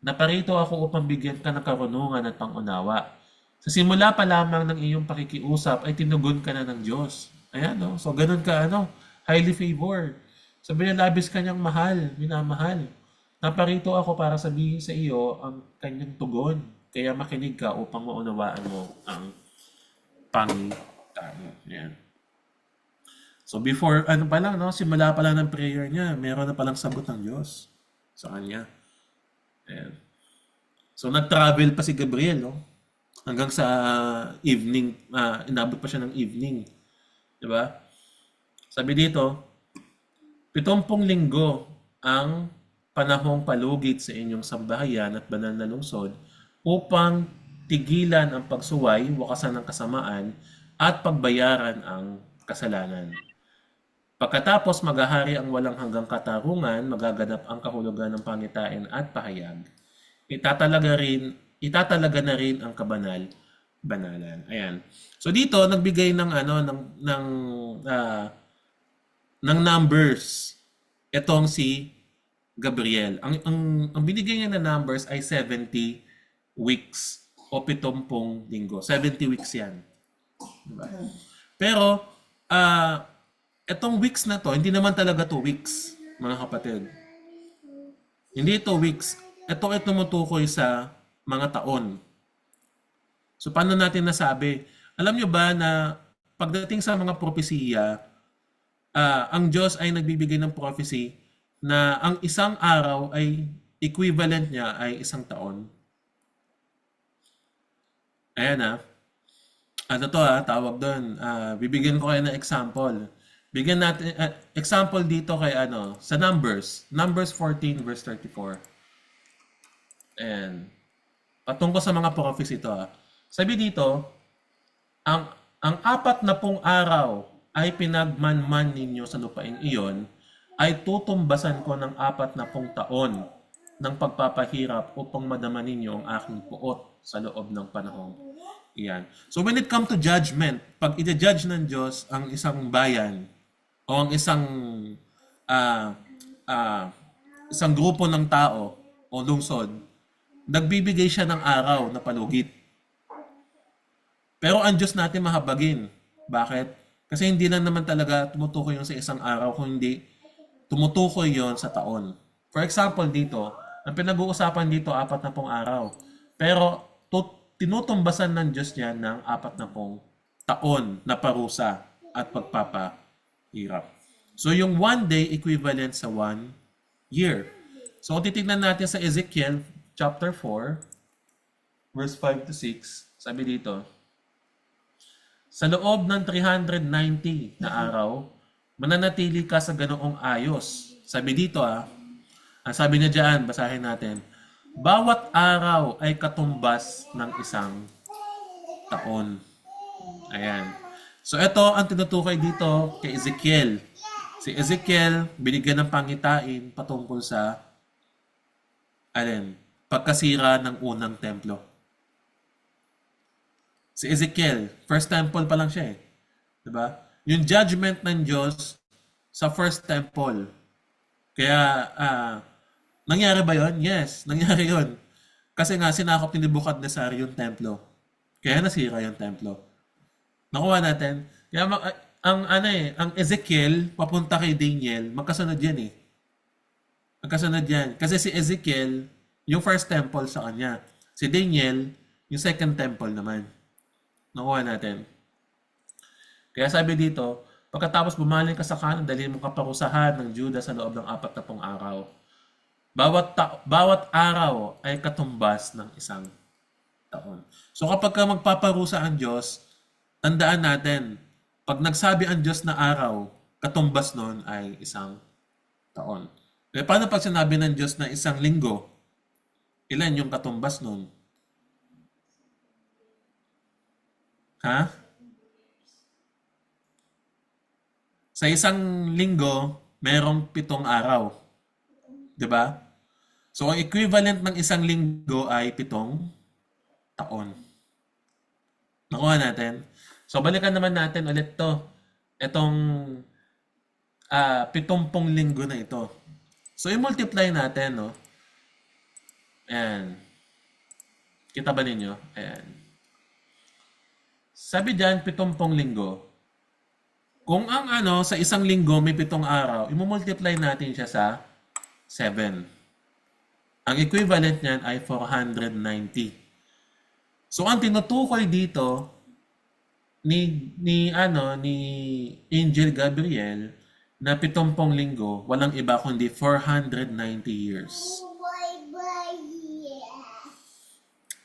naparito ako upang bigyan ka ng karunungan at pangunawa. Sa simula pa lamang ng iyong pakikiusap ay tinugon ka na ng Diyos. Ayan, no? So, ganun ka, highly favored. Sabi niya, labis kanyang minamahal. Naparito ako para sabihin sa iyo ang kanyang tugon. Kaya makinig ka upang maunawaan mo ang pangitain. Ayan. So before, simula pa lang ng prayer niya, meron na palang sagot ng Diyos sa kanya. Ayan. So nag-travel pa si Gabriel, hanggang sa evening, inabot pa siya ng evening. Di ba? Sabi dito, 70 linggo ang panahong palugit sa inyong sambahayan at banal na lungsod upang tigilan ang pagsuway, wakasan ng kasamaan, at pagbayaran ang kasalanan. Pagkatapos maghahari ang walang hanggang katarungan, magaganap ang kahulugan ng pangitain at pahayag. Itatalaga na rin ang banalan. Ayan. So dito nagbigay ng ah, ng numbers itong si Gabriel. Ang binigay niya na numbers ay 70 weeks o 70 linggo. 70 weeks 'yan. Diba? Pero itong weeks na to, hindi naman talaga 2 weeks, mga kapatid. Hindi ito weeks. Ito ay tumutukoy sa mga taon. So paano natin nasabi? Alam nyo ba na pagdating sa mga propesiya, ang Diyos ay nagbibigay ng prophecy na ang isang araw ay equivalent niya ay isang taon. Ayan ano to tawag doon. Bibigyan ko kayo ng example. Bigyan natin example dito kay sa Numbers. Numbers 14 verse 34. And patungkol sa mga prophecy ito. Sabi dito, ang 40 araw ay pinagmanman ninyo sa lupaing iyon ay tutumbasan ko ng 40 taon ng pagpapahirap upang madama ninyo ang aking puot sa loob ng panahong iyan. So when it comes to judgment, pag i-judge ng Diyos ang isang bayan o ang isang grupo ng tao o lungsod, nagbibigay siya ng araw na palugit. Pero ang Diyos natin mahabagin. Bakit? Kasi hindi lang naman talaga tumutukoy yun sa isang araw, kundi tumutukoy yon sa taon. For example dito, ang pinag-uusapan dito 40 araw. Pero tinutumbasan ng Diyos niya ng 40 taon na parusa at pagpapahirap. So yung 1 day equivalent sa 1 year. So titignan natin sa Ezekiel chapter 4 verse 5 to 6. Sabi dito, sa loob ng 390 na araw, mananatili ka sa ganoong ayos. Sabi dito ang sabi niya diyan, basahin natin. Bawat araw ay katumbas ng isang taon. Ayan. So ito ang tinutukoy dito kay Ezekiel. Si Ezekiel binigyan ng pangitain patungkol sa pagkasira ng unang templo. Si Ezekiel, first temple pa lang siya 'Di ba? Yung judgment ng Diyos sa first temple. Kaya nangyari ba 'yon? Yes, nangyari 'yon. Kasi nga sinakop ni Nebuchadnezzar yung templo. Kaya nasira yung templo. Nakuha natin. Kaya ang Ezekiel papunta kay Daniel, magkasunod yan Magkasunod yan. Kasi si Ezekiel, yung first temple sa kanya. Si Daniel, yung second temple naman. Nakuha natin. Kaya sabi dito, pagkatapos bumalik ka sa kanan, dalhin mo kaparusahan ng Juda sa loob ng 40 araw. Bawat araw ay katumbas ng isang taon. So kapag ka magpaparusa ang Diyos, tandaan natin, pag nagsabi ang Diyos na araw, katumbas nun ay isang taon. Kaya paano pag sinabi ng Diyos na isang linggo, ilan yung katumbas nun? Sa isang linggo, merong 7 araw. 'Di ba? So, ang equivalent ng isang linggo ay 7 taon. Nakuha natin? So, balikan naman natin ulit to. Itong 70 linggo na ito. So, i-multiply natin, no? Ayan. Kita ba ninyo? Ayan. Sabi dyan, 70 linggo. Kung ang sa isang linggo may 7 araw, i-multiply natin siya sa 7. Ang equivalent niyan ay 490. So ang tinutukoy dito ni Angel Gabriel na 70 linggo, walang iba kundi 490 years.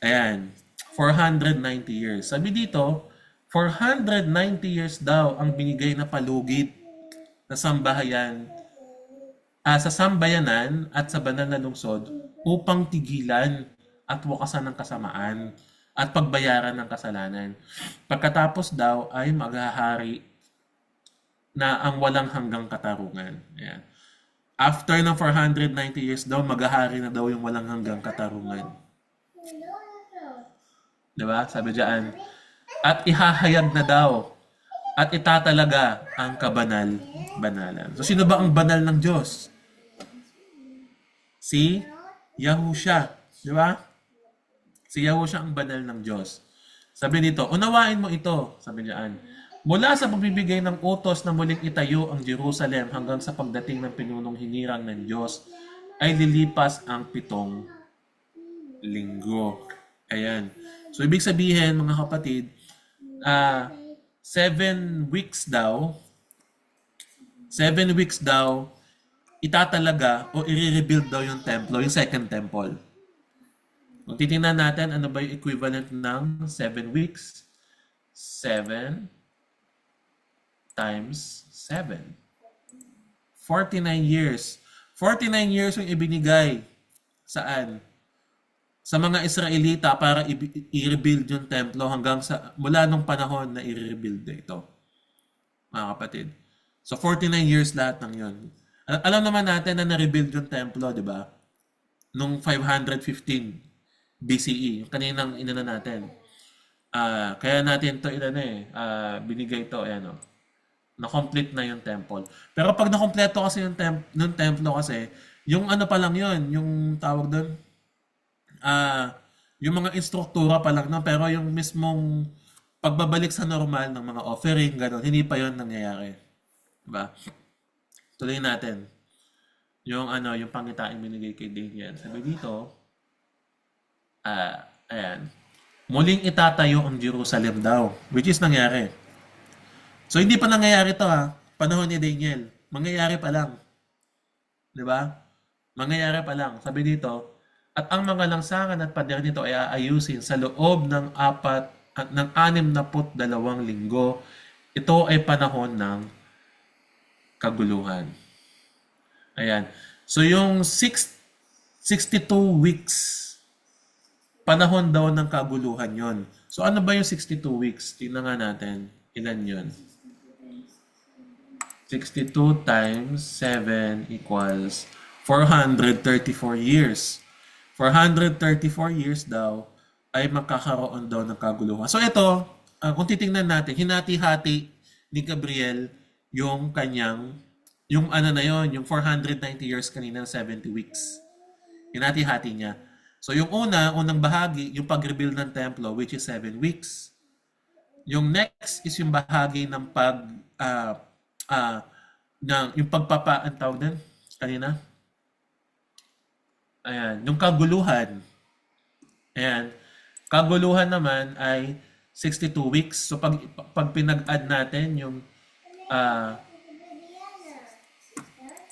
Ayan. 490 years. Sabi dito, 490 years daw ang binigay na palugit sa sambayanan at sa banal na lungsod upang tigilan at wakasan ng kasamaan at pagbayaran ng kasalanan. Pagkatapos daw ay maghahari na ang walang hanggang katarungan. Ayan. After ng 490 years daw, maghahari na daw yung walang hanggang katarungan. Diba? Sabi diyan. At ihahayag na daw at itatalaga ang kabanal-banalan. So, sino ba ang banal ng Diyos? Si Yahusha. Di ba? Si Yahusha ang banal ng Diyos. Sabi dito, unawain mo ito. Sabi diyan. Mula sa pagbibigay ng utos na muling itayo ang Jerusalem hanggang sa pagdating ng pinunong hinirang ng Diyos, ay lilipas ang 7 linggo. Ayan. So, ibig sabihin, mga kapatid, 7 weeks daw, itatalaga o i-rebuild daw yung templo, yung second temple. Kung titingnan natin, ano ba yung equivalent ng 7 weeks? 7 times 7. 49 years. 49 years yung ibinigay saan? Sa mga Israelita para i-rebuild yung templo hanggang sa mula nung panahon na i-rebuild ito. Mga kapatid. So 49 years lahat ng yun. Alam naman natin na na-rebuild yung templo, di ba? Nung 515 BCE, yung kaninang inana natin. Kaya natin to binigay to, ayan o. Na-complete na yung temple. Pero pag na-kompleto kasi yung templo kasi, yung ano pa lang yun, yung tawag doon, yung mga instruktura pa lang na, pero yung mismong pagbabalik sa normal ng mga offering, gano'n, hindi pa yun nangyayari. Diba? Tuloy natin. Yung yung pangitain binigay kay Daniel. Sabi dito, ayan, muling itatayo ang Jerusalem daw, which is nangyari. So, hindi pa nangyayari to panahon ni Daniel. Mangyayari pa lang. Diba? Mangyayari pa lang. Sabi dito, at ang mga langsangan at pader nito ay aayusin sa loob ng 62 linggo. Ito ay panahon ng kaguluhan. Ayan. So yung 62 weeks, panahon daw ng kaguluhan yon. So ano ba yung 62 weeks? Tingnan nga natin. Ilan yon? 62 times 7 equals 434 years. 434 years daw ay magkakaroon daw ng kaguluhan. So ito, kung titingnan natin, hinati-hati ni Gabriel yung kanyang, yung yung 490 years kanina, 70 weeks. Hinati-hati niya. So yung unang bahagi, yung pag-rebuild ng templo, which is 7 weeks. Yung next is yung bahagi ng yung ang tawag din kanina. Ayan, yung kaguluhan. Ayan, kaguluhan naman ay 62 weeks. So pag pinag-add natin yung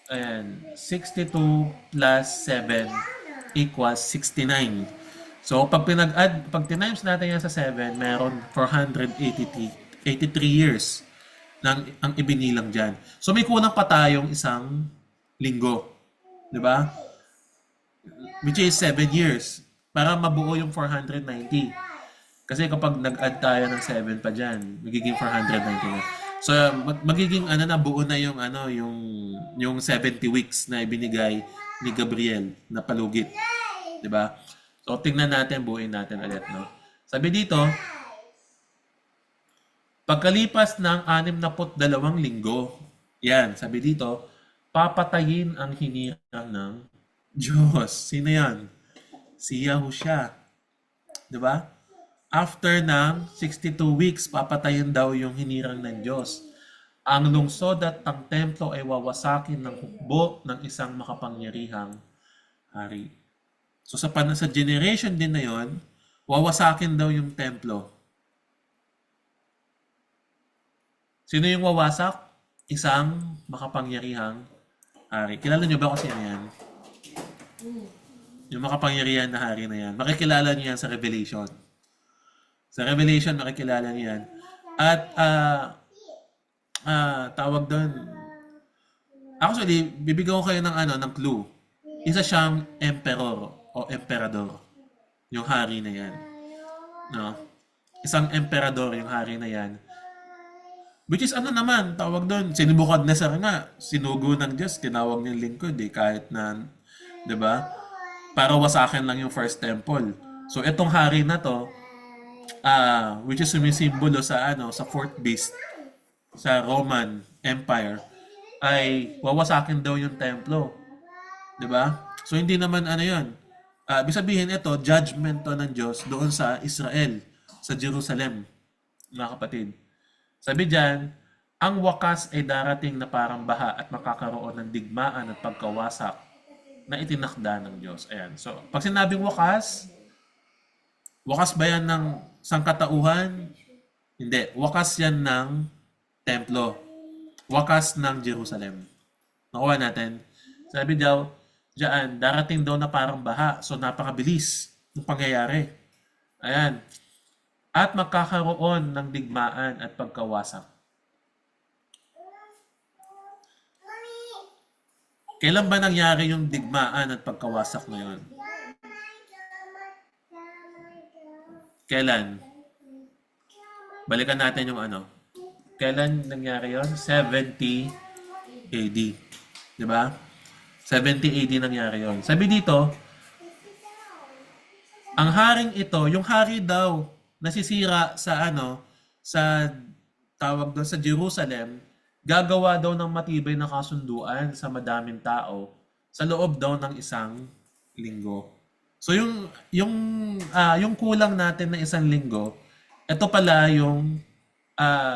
ayan, 62 plus 7 equals 69. So pag times natin yan sa 7, meron 483 years ang ibinilang dyan. So may kulang pa tayong 1 linggo. Di ba? Which is 7 years para mabuo yung 490. Kasi kapag nag-add tayo ng 7 pa dyan, magiging 490 na. So magiging buo na yung yung 70 weeks na ibinigay ni Gabriel na palugit. 'Di ba? So tingnan natin, buuin natin ulit, no. Sabi dito, pagkalipas ng 62 linggo, yan, sabi dito, papatayin ang hinirang ng Diyos. Sino yan? Si Yahusha. Diba? After ng 62 weeks, papatayin daw yung hinirang ng Diyos. Ang lungsod at ang templo ay wawasakin ng hukbo ng isang makapangyarihang hari. So sa generation din na yon, wawasakin daw yung templo. Sino yung wawasak? Isang makapangyarihang hari. Kilala niyo ba kung sino yan? Yung makapangyarihan na hari na yan. Makikilala niyo yan sa Revelation. Sa Revelation, makikilala niyo yan. At tawag doon. Actually, bibigyan ko kayo ng ng clue. Isa siyang emperor o emperador. Yung hari na yan. No? Isang emperador yung hari na yan. Which is naman, tawag doon, si Nebuchadnezzar nga, sinugo ng Diyos, tinawag niyang lingkod kahit na, di ba? Para wasakin lang yung first temple. So itong hari na to, which is sumisimbolo sa sa fourth beast sa Roman Empire, ay wawasakin daw yung templo. 'Di ba? So hindi naman yun. Ibig sabihin ito, judgment to ng Diyos doon sa Israel, sa Jerusalem, mga kapatid. Sabi diyan, ang wakas ay darating na parang baha at makakaroon ng digmaan at pagkawasak na itinakda ng Diyos. Ayan. So, pag sinabing wakas, wakas ba yan ng sangkatauhan? Hindi. Wakas yan ng templo. Wakas ng Jerusalem. Nakuha natin. Sabi daw, diyan, darating daw na parang baha. So, napakabilis ng pangyayari. Ayan. At magkakaroon ng digmaan at pagkawasak. Kailan ba nangyari yung digmaan at pagkawasak na yun? Kailan? Balikan natin yung Kailan nangyari yon? 70 AD. Diba? 70 AD nangyari yon. Sabi dito, ang haring ito, yung hari daw, nasisira sa sa tawag doon sa Jerusalem, gagawa daw ng matibay na kasunduan sa madaming tao sa loob daw ng isang linggo. So yung kulang natin na isang linggo, ito pala yung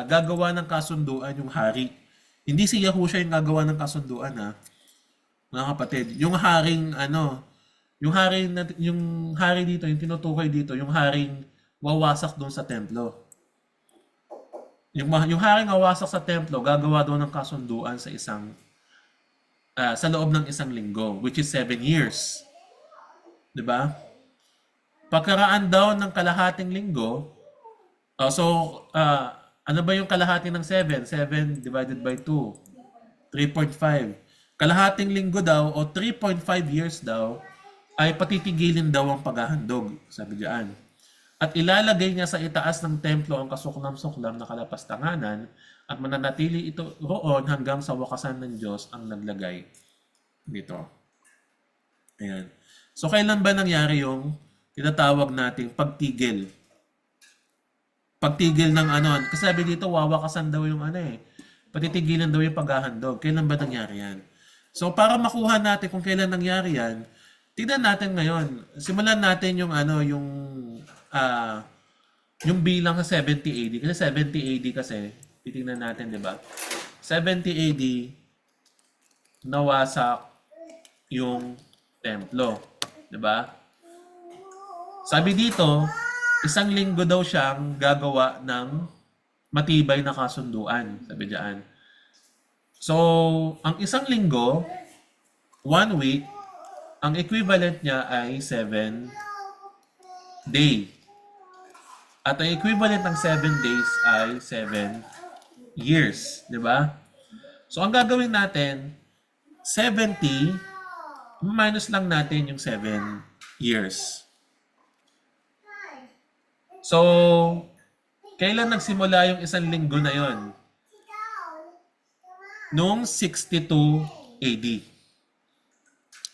gagawa ng kasunduan yung hari. Hindi si Yahushua yung gagawa ng kasunduan mga kapatid. Yung haring yung hari dito, yung tinutukoy dito, yung haring wawasak doon sa templo. Yung haring wawasak sa templo, gagawa doon ng kasunduan sa sa loob ng isang linggo, which is 7 years. 'Di ba? Pagkaraan daw ng kalahating linggo, ano ba yung kalahati ng 7? 7 divided by 2, 3.5. Kalahating linggo daw o 3.5 years daw ay patitigilin daw ang paghahandog, sabi diyan. At ilalagay niya sa itaas ng templo ang kasuklam-suklam na kalapastanganan at mananatili ito roon hanggang sa wakasan ng Diyos ang naglagay dito. Ayan. So, kailan ba nangyari yung tinatawag nating pagtigil? Pagtigil ng kasi sabi dito, wawakasan daw yung patitigilan daw yung paghahandog. Kailan ba nangyari yan? So, para makuha natin kung kailan nangyari yan, tignan natin ngayon. Simulan natin yung yung bilang sa 70 AD. Kasi 70 AD kasi, titingnan natin, di ba? 70 AD, nawasak yung templo. Di ba? Sabi dito, isang linggo daw siyang gagawa ng matibay na kasunduan. Sabi diyan. So, ang isang linggo, 1 week, ang equivalent niya ay 7 day. At ang equivalent ng 7 days ay 7 years. Di ba? So, ang gagawin natin, 70, minus lang natin yung 7 years. So, kailan nagsimula yung isang linggo na yon? Noong 62 AD.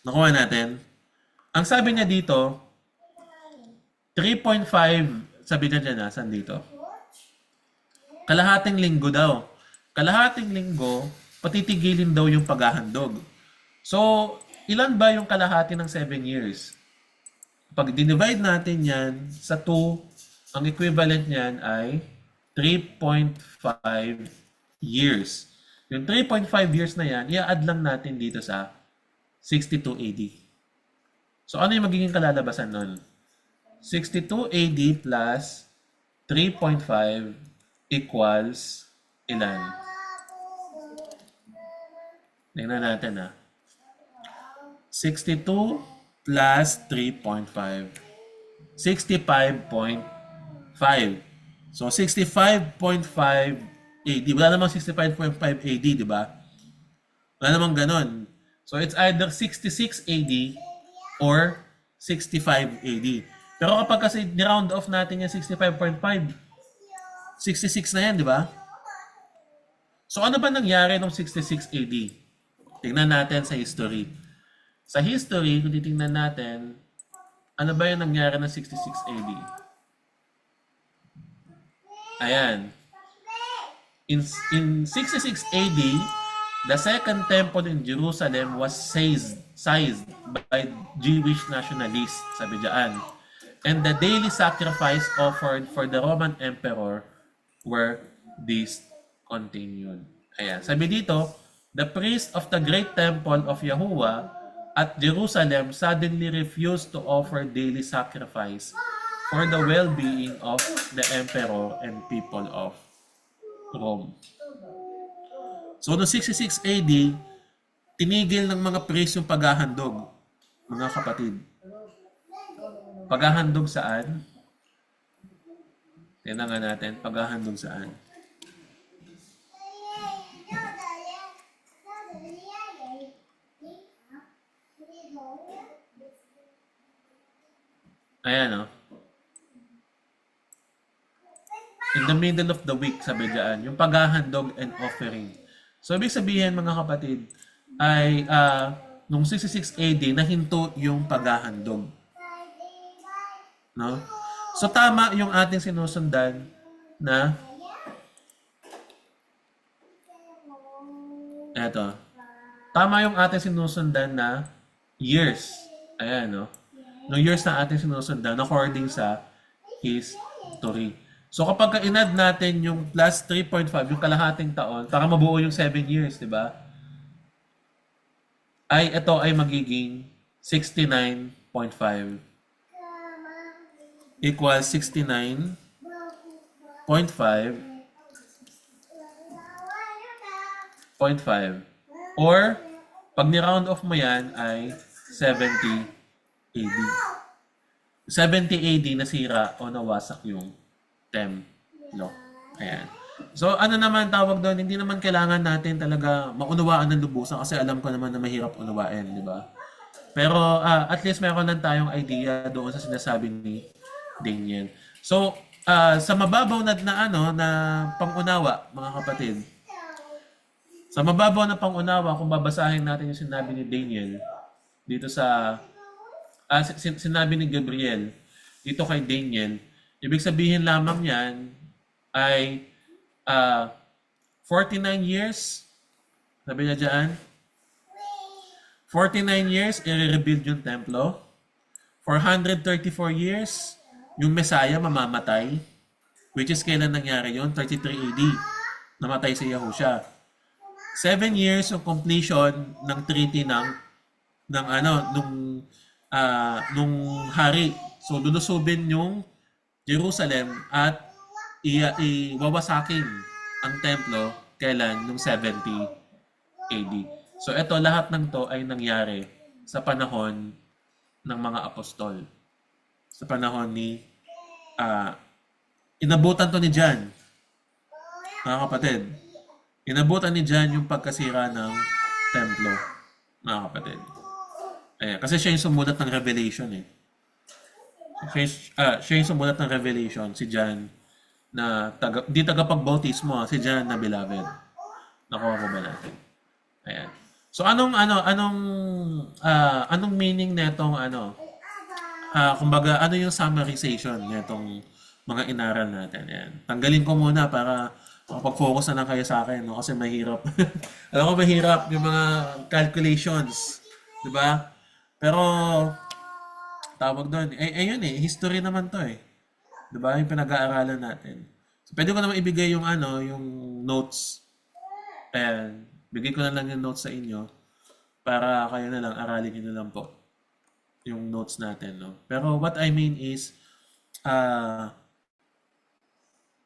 Nakuha natin. Ang sabi niya dito, 3.5, sabi niya dyan saan dito? Kalahating linggo daw. Kalahating linggo, patitigilin daw yung paghahandog. So, ilan ba yung kalahati ng 7 years? Pag dinivide natin yan sa 2, ang equivalent niyan ay 3.5 years. Yung 3.5 years na yan, i-add lang natin dito sa 62 AD. So, ano yung magiging kalalabasan nun? 62 AD plus 3.5 equals ilan? Tingnan natin 62 plus 3.5. 65.5 So 65.5 AD. Wala namang 65.5 AD, di ba? Wala namang ganon. So it's either 66 AD or 65 AD. Pero kapag kasi ni-round off natin yung 65.5, 66 na yan, di ba? So ano ba nangyari nung 66 AD? Tingnan natin sa history. Sa history, kung titingnan natin, ano ba yung nangyari ng 66 AD? Ayan. In 66 AD, the second temple in Jerusalem was seized by Jewish nationalists, sabi diyan. And the daily sacrifice offered for the Roman emperor were discontinued. Ayan. Sabi dito, the priest of the great temple of Yahuwah at Jerusalem suddenly refused to offer daily sacrifice for the well-being of the emperor and people of Rome. So, no 66 AD, tinigil ng mga priest yung paghahandog, mga kapatid. Paghahandog saan? Tingnan nga natin, paghahandog saan? Ayan, oh. In the middle of the week, sabi dyan, yung paghahandog and offering. So, ibig sabihin, mga kapatid, ay nung 66 AD, nahinto yung paghahandog. No? So, tama yung ating sinusundan na eto. Tama yung ating sinusundan na years. Ayan, no? No years na ating sinusundan according sa history. So kapag inad natin yung plus 3.5, yung kalahating taon, para mabuo yung 7 years, di ba? Ay ito ay magiging 69.5 equals 69.5 or pag ni-round off mo yan ay 70 AD. 70 AD nasira o nawasak yung templo. Ayan. So ano naman tawag doon, hindi naman kailangan natin talaga maunawaan ng lubusan kasi alam ko naman na mahirap unawain, di ba? Pero at least meron lang tayong idea doon sa sinasabi ni Daniel. So sa mababaw na pangunawa, mga kapatid. Sa mababaw na pangunawa, kung babasahin natin yung sinabi ni Daniel dito sa sinabi ni Gabriel dito kay Daniel, ibig sabihin lamang yan ay 49 years, sabi niya dyan, 49 years, i-rebuild yung templo. 434 years, yung Messiah mamamatay, which is kailan nangyari yun? 33 AD, namatay si Yahushua. 7 years yung completion ng treaty nung hari. So lulusubin yung Jerusalem at iwawasakin ang templo kailan? Nung 70 AD. So ito, lahat ng to ay nangyari sa panahon ng mga apostol. Sa panahon ni inabutan to ni John. Mga kapatid, inabutan ni John yung pagkasira ng templo. Mga kapatid. Ayan, kasi siya yung sumulat ng Revelation eh. Siya yung sumulat ng Revelation, si John, na di tagapagbautismo, si John na beloved. Nakuha ko ba natin? Ayan. So anong meaning netong kumbaga ano yung summarization netong mga inaral natin? Ayan. Tanggalin ko muna para makapag-focus na lang kayo sa akin, no? Kasi mahirap. Alam ko mahirap yung mga calculations, 'di ba? Pero tawag doon, yun history naman 'to eh. 'Di ba? Yung pinag-aaralan natin. So pwede ko naman ibigay yung yung notes. Ayan. Bigay ko na lang yung notes sa inyo para kayo na lang, aralin niyo na lang po yung notes natin, no? Pero what I mean is,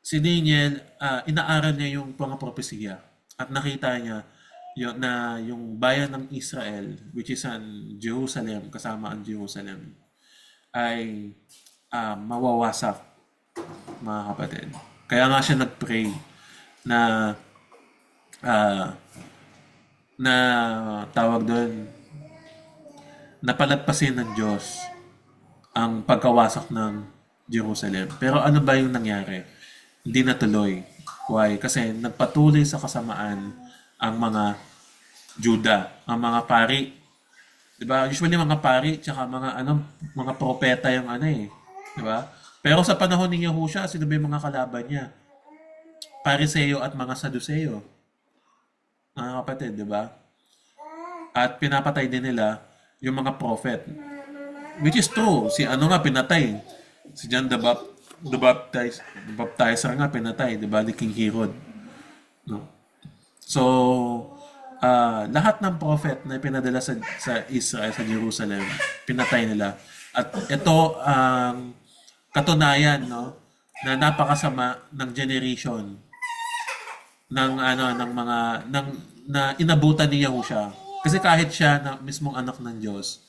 si Daniel, inaaral niya yung mga propesya at nakita niya yung bayan ng Israel, which is ang Jerusalem, kasama ang Jerusalem, ay mawawasak mga kapatid. Kaya nga siya nag-pray na ah, na tawag doon, napalagpasin ng Diyos ang pagkawasak ng Jerusalem. Pero ano ba yung nangyari? Hindi natuloy. Why? Kasi nagpatuloy sa kasamaan ang mga Juda, ang mga pari. 'Di ba? Usually mga pari tsaka mga propeta yung ano eh, 'di ba? Pero sa panahon ni Yahusha, sino ba yung mga kalaban niya? Pariseo at mga Saduceo. Mga kapatid, 'di ba? At pinapatay din nila yung mga prophet. Which is true. Si ano nga pinatay. Si John the Baptizer nga pinatay, 'di ba? Ni King Herod. No? So, lahat ng prophet na pinadala sa Israel, sa Jerusalem, pinatay nila. At ito ang katunayan, no, na napakasama ng generation ng na inabutan ni Yahusha. Kasi kahit siya na mismong anak ng Diyos,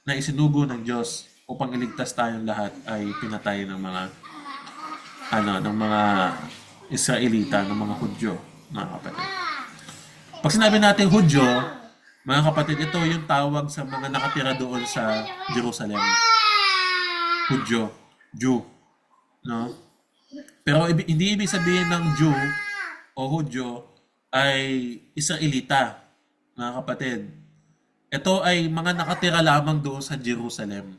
na isinugo ng Diyos upang iligtas tayong lahat, ay pinatay ng mga Israelita, ng mga Hudyo, mga kapatid. Pag sinabi natin Hudyo, mga kapatid, ito yung tawag sa mga nakatira doon sa Jerusalem. Hudyo, Jew, no? Pero hindi ibig sabihin ng Jew o Hudyo ay Israelita, mga kapatid. Ito ay mga nakatira lamang doon sa Jerusalem.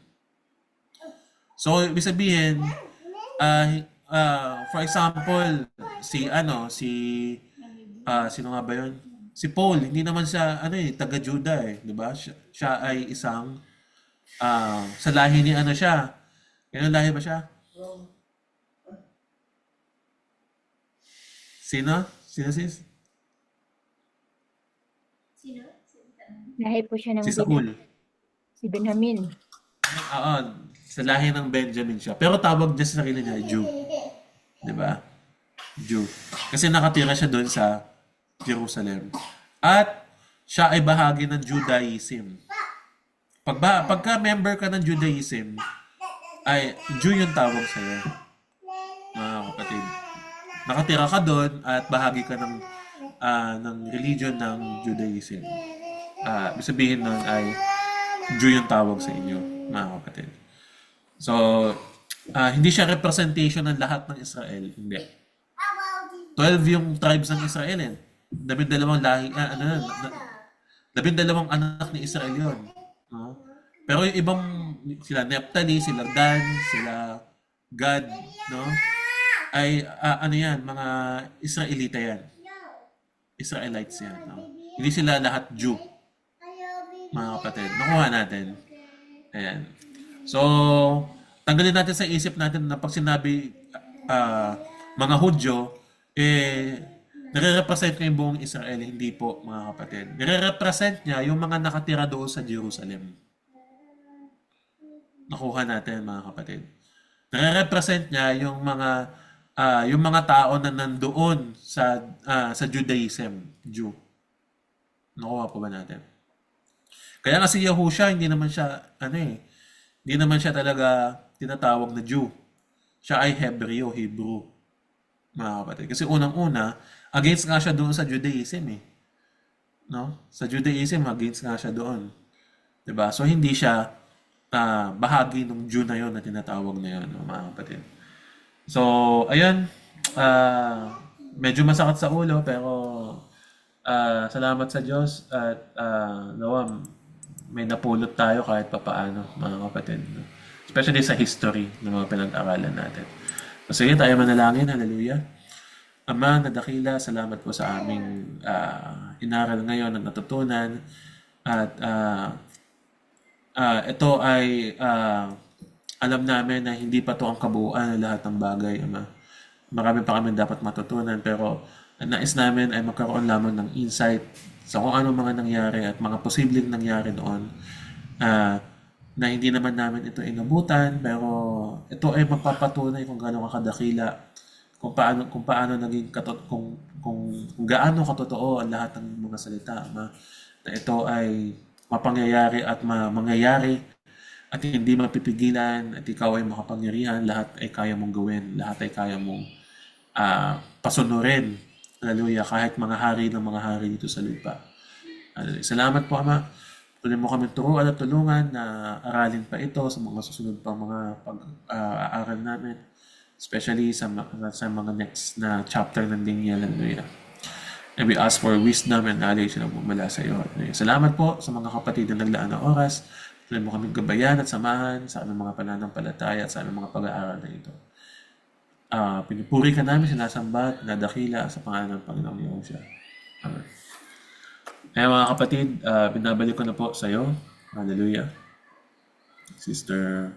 So, ibig sabihin, for example, sino nga ba yun? Si Paul, hindi naman siya, taga Juda eh, di ba? Siya ay isang, sa lahi ni siya. Kailan lahi ba siya? Sino? Sino sis? Lahi po siya ng Si Saul. si Benjamin. Oo, sa lahi ng Benjamin siya. Pero tawag niya sa sarili niya, Jew. Di ba? Jew. Kasi nakatira siya doon sa Jerusalem. At siya ay bahagi ng Judaism. Pagka member ka ng Judaism, ay Jew yung tawag sa'yo. Mga kapatid. Nakatira ka doon at bahagi ka ng religion ng Judaism. Ibig sabihin nun ay Jew yung tawag sa inyo, mga kapatid. So, hindi siya representation ng lahat ng Israel. Hindi. 12 yung tribes ng Israel eh. 12 lahi, 12 anak ni Israel yun. No? Pero yung ibang, sila Naphtali, sila Dan, sila Gad, no? Ay, mga Israelita yan. Israelites yan. No? Hindi sila lahat Jew. Mga kapatid. Nakuha natin. Ayan. So, tanggalin natin sa isip natin na pag sinabi mga Hudyo, nire-represent niya yung buong Israel. Hindi po, mga kapatid. Nire-represent niya yung mga nakatira doon sa Jerusalem. Nakuha natin, mga kapatid. Nire-represent niya yung mga tao na nandoon sa Judaism, Jew. Nakuha po ba natin? Kaya nga si Yahusha, hindi naman siya talaga tinatawag na Jew. Siya ay Hebrew, mga kapatid. Kasi unang-una, against nga siya doon sa Judaism eh. No? Sa Judaism, against nga siya doon. 'Di ba? So hindi siya bahagi ng Jew na 'yon na tinatawag na 'yon, no, mga kapatid. So, ayun, medyo masakit sa ulo pero salamat sa Diyos at nawam may napulot tayo kahit papaano, mga kapatid. No? Especially sa history ng mga pinag-aralan natin. So, sige, tayo manalangin. Hallelujah. Ama, nadakila, salamat po sa aming inaral ngayon at natutunan. At ito ay alam namin na hindi pa to ang kabuuan ng lahat ng bagay, Ama. Marami pa kami dapat matutunan pero nais namin ay magkaroon lamang ng insight sa kung ano mga nangyari at mga posibleng nangyari doon na hindi naman namin ito inabutan pero ito ay magpapatunay kung gaano kadakila, kung paano naging kung gaano katotoo ang lahat ng mga salita, Ama, na ito ay mapangyayari at mangyayari at hindi mapipigilan at ikaw ay makapangyarihan, lahat ay kaya mong gawin, lahat ay kaya mong pasunurin. Hallelujah, kahit mga hari ng mga hari dito sa lupa. Hallelujah. Salamat po, Ama. Tuloy mo kami turuan at tulungan na aralin pa ito sa mga susunod pang mga pag-aaral namin. Especially sa mga next na chapter ng Daniel. Hallelujah. And we ask for wisdom and knowledge na mula sa iyo. Salamat po sa mga kapatid na naglaan ng oras. Tuloy mo kaming gabayan at samahan sa aming mga pananampalataya at sa aming mga pag-aaral na ito. Pinupuri ka namin, sinasamba at nadakila sa pangalan ng Panginoong Yahushua. Amen. Kaya mga kapatid, binabalik ko na po sa iyo. Hallelujah. Sister